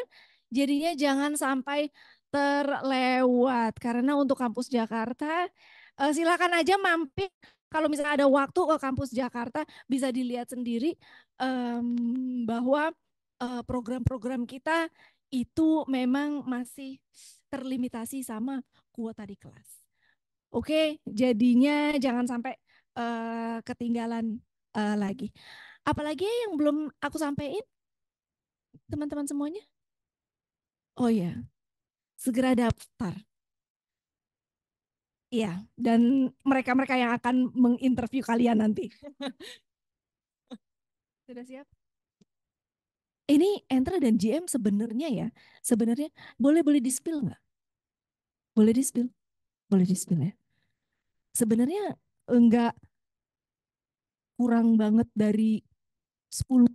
Jadinya jangan sampai terlewat. Karena untuk kampus Jakarta, silakan aja mampir. Kalau misalnya ada waktu ke kampus Jakarta, bisa dilihat sendiri bahwa program-program kita itu memang masih terlimitasi sama kuota di kelas. Oke, jadinya jangan sampai ketinggalan lagi. Apalagi yang belum aku sampaikan, teman-teman semuanya? Oh ya, segera daftar. Iya, dan mereka-mereka yang akan menginterview kalian nanti. Sudah siap? Ini Entra dan GM sebenarnya boleh di-spill nggak? Boleh di-spill? Boleh di-spill ya. Sebenarnya enggak kurang banget dari 10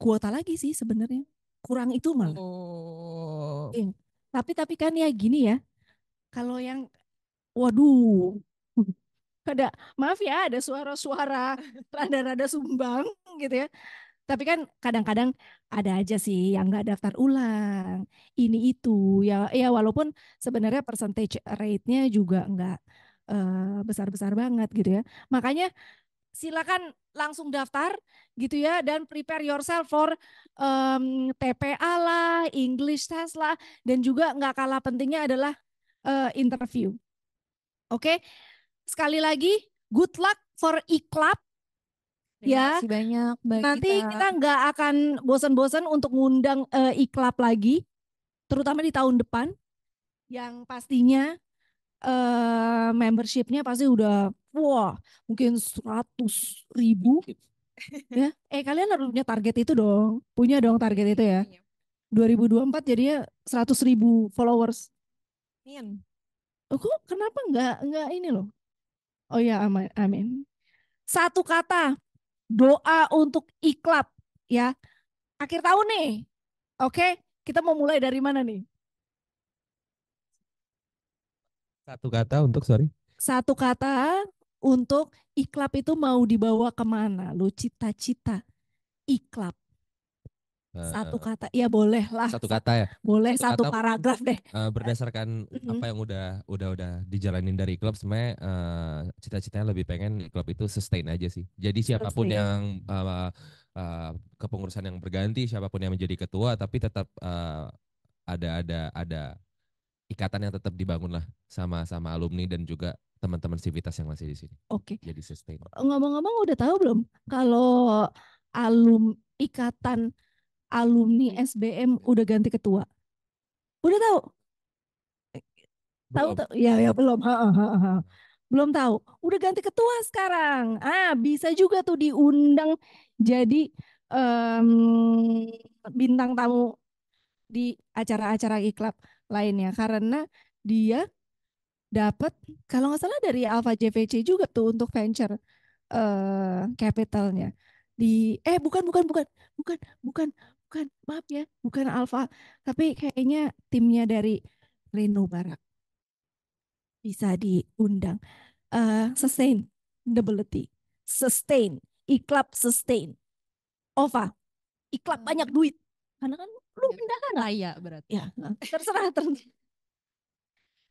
kuota lagi sih sebenarnya. Kurang itu malah. Oh. Iya. Tapi kan ya gini ya. Kalau yang waduh. Maaf ya, ada suara-suara rada-rada sumbang gitu ya. Tapi kan kadang-kadang ada aja sih yang nggak daftar ulang. Ini itu ya walaupun sebenarnya percentage rate-nya juga nggak besar-besar banget gitu ya. Makanya silakan langsung daftar gitu ya, dan prepare yourself for TPA lah, English test lah, dan juga nggak kalah pentingnya adalah interview. Oke, sekali lagi good luck for IKLAP Terima ya. kasih banyak Mbak Nanti Gita. kita nggak akan bosan-bosan untuk ngundang IKLAP lagi, terutama di tahun depan, yang pastinya membershipnya pasti udah mungkin 100.000 ya. Kalian harus punya target itu dong, punya dong target itu ya. 2024 jadinya 100.000 followers. Kok kenapa nggak ini loh? Oh ya, amin, amin. Satu kata doa untuk IKLAP ya. Akhir tahun nih. Oke, kita mau mulai dari mana nih? Satu kata untuk, sorry. Satu kata untuk IKLAP itu mau dibawa kemana? Lu cita-cita IKLAP. Satu kata, ya boleh lah. Satu kata ya. Boleh satu kata, paragraf deh. Berdasarkan apa yang udah dijalanin dari klub, sebenarnya cita-citanya lebih pengen klub itu sustain aja sih. Jadi siapapun Sustain. yang kepengurusan yang berganti, siapapun yang menjadi ketua, tapi tetap ada ikatan yang tetap dibangun lah sama alumni dan juga teman-teman sivitas yang masih di sini. Oke. Jadi sustain. Ngomong-ngomong udah tahu belum kalau ikatan alumni SBM udah ganti ketua? Udah tahu? Tahu Belum. tuh? Ya belum. Belum tahu. Udah ganti ketua sekarang. Bisa juga tuh diundang jadi bintang tamu di acara-acara IKLAP lainnya, karena dia dapat kalau nggak salah dari Alpha JVC juga tuh untuk venture capitalnya di bukan maaf ya, bukan Alpha, tapi kayaknya timnya dari Reno Barak bisa diundang. Sustainability, sustain, IKLAP sustain, OVA, IKLAP banyak duit karena kan lu pindahan lah. Kaya berarti. Ya, terserah.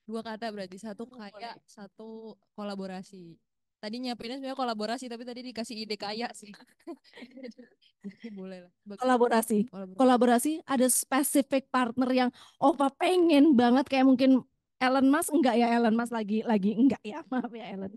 Dua kata berarti, satu kaya, satu kolaborasi. Tadi nyiapinnya sebenarnya kolaborasi, tapi tadi dikasih ide kaya sih. Boleh lah. Kolaborasi ada spesifik partner yang Ova pengen banget, kayak mungkin Elon Musk. Enggak ya, Elon Musk lagi enggak ya, maaf ya Elon.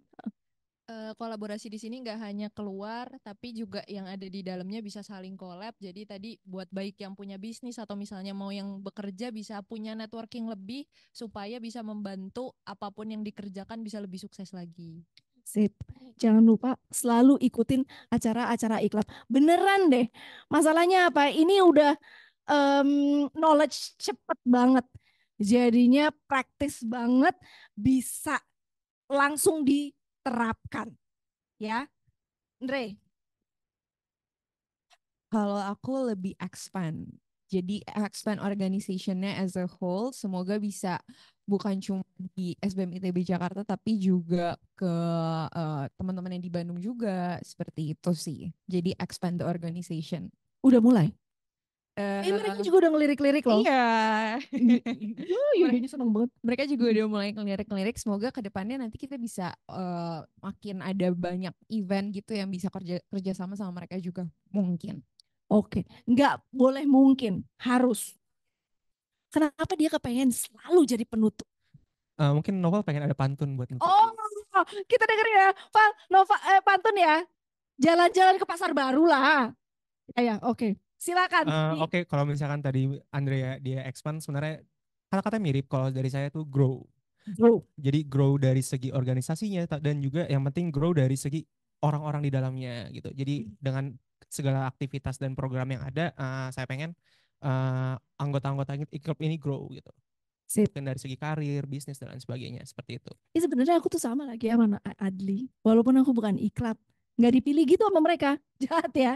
Kolaborasi di sini nggak hanya keluar, tapi juga yang ada di dalamnya bisa saling collab. Jadi tadi buat baik yang punya bisnis atau misalnya mau yang bekerja bisa punya networking lebih supaya bisa membantu apapun yang dikerjakan bisa lebih sukses lagi. Sip. Jangan lupa selalu ikutin acara-acara iklan. Beneran deh. Masalahnya apa? Ini udah knowledge cepet banget. Jadinya praktis banget, bisa langsung diterapkan. Ya, Andre. Kalau aku lebih expand. Jadi expand organization-nya as a whole, semoga bisa bukan cuma di SBM ITB Jakarta, tapi juga ke teman-teman yang di Bandung juga, seperti itu sih. Jadi expand the organization. Udah mulai? Eh, Mereka juga udah ngelirik-lirik loh. Iya. Iya, ini seneng banget. Mereka juga udah mulai ngelirik-ngelirik. Semoga ke depannya nanti kita bisa makin ada banyak event gitu yang bisa kerja sama sama mereka juga mungkin. Oke, nggak boleh mungkin, harus. Kenapa dia kepengen selalu jadi penutup? Mungkin Novel pengen ada pantun buat nutup. Oh, kita denger ya, pantun ya. Jalan-jalan ke pasar baru lah. Ya, oke. Silakan. Oke, kalau misalkan tadi Andrea dia expand, sebenarnya kata-kata mirip. Kalau dari saya tuh grow. Bro. Jadi grow dari segi organisasinya dan juga yang penting grow dari segi orang-orang di dalamnya gitu. Jadi dengan segala aktivitas dan program yang ada, saya pengen anggota-anggota IKLAB ini grow gitu. Sip. Mungkin dari segi karir, bisnis dan lain sebagainya seperti itu. Sebenarnya aku tuh sama lagi sama Adli. Walaupun aku bukan iklan, nggak dipilih gitu sama mereka. Jahat ya.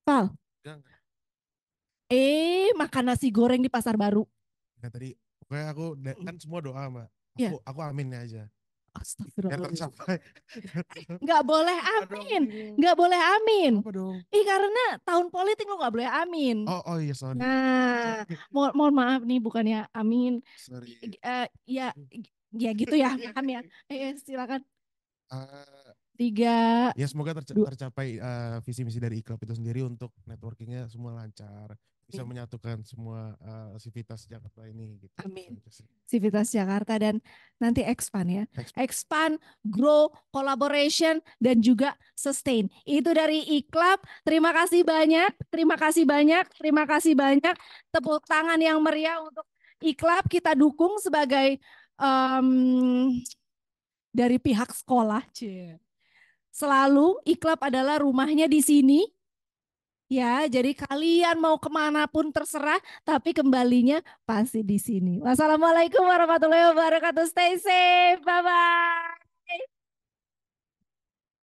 Pal. Makan nasi goreng di pasar baru. Nah tadi pokoknya aku kan semua doa Mbak. Iya. Aku aminnya aja. Biar Astagfirullah. tercapai. Nggak boleh amin. Nggak boleh amin. Apa dong? Karena tahun politik lo nggak boleh amin. Oh iya sorry. Nah, mohon maaf nih bukannya amin. Sorry. Ya gitu ya, paham ya. Silakan. 3. Ya semoga tercapai visi misi dari IKLAB itu sendiri untuk networkingnya semua lancar, bisa menyatukan semua sivitas Jakarta ini gitu. Amin. Sivitas Jakarta dan nanti expand ya. Expand, grow, collaboration dan juga sustain. Itu dari IKLAB. Terima kasih banyak, terima kasih banyak, terima kasih banyak. Tepuk tangan yang meriah untuk IKLAB, kita dukung sebagai dari pihak sekolah. Selalu IKLAB adalah rumahnya di sini. Ya, jadi kalian mau kemana pun terserah, tapi kembalinya pasti di sini. Wassalamualaikum warahmatullahi wabarakatuh. Stay safe, bye-bye.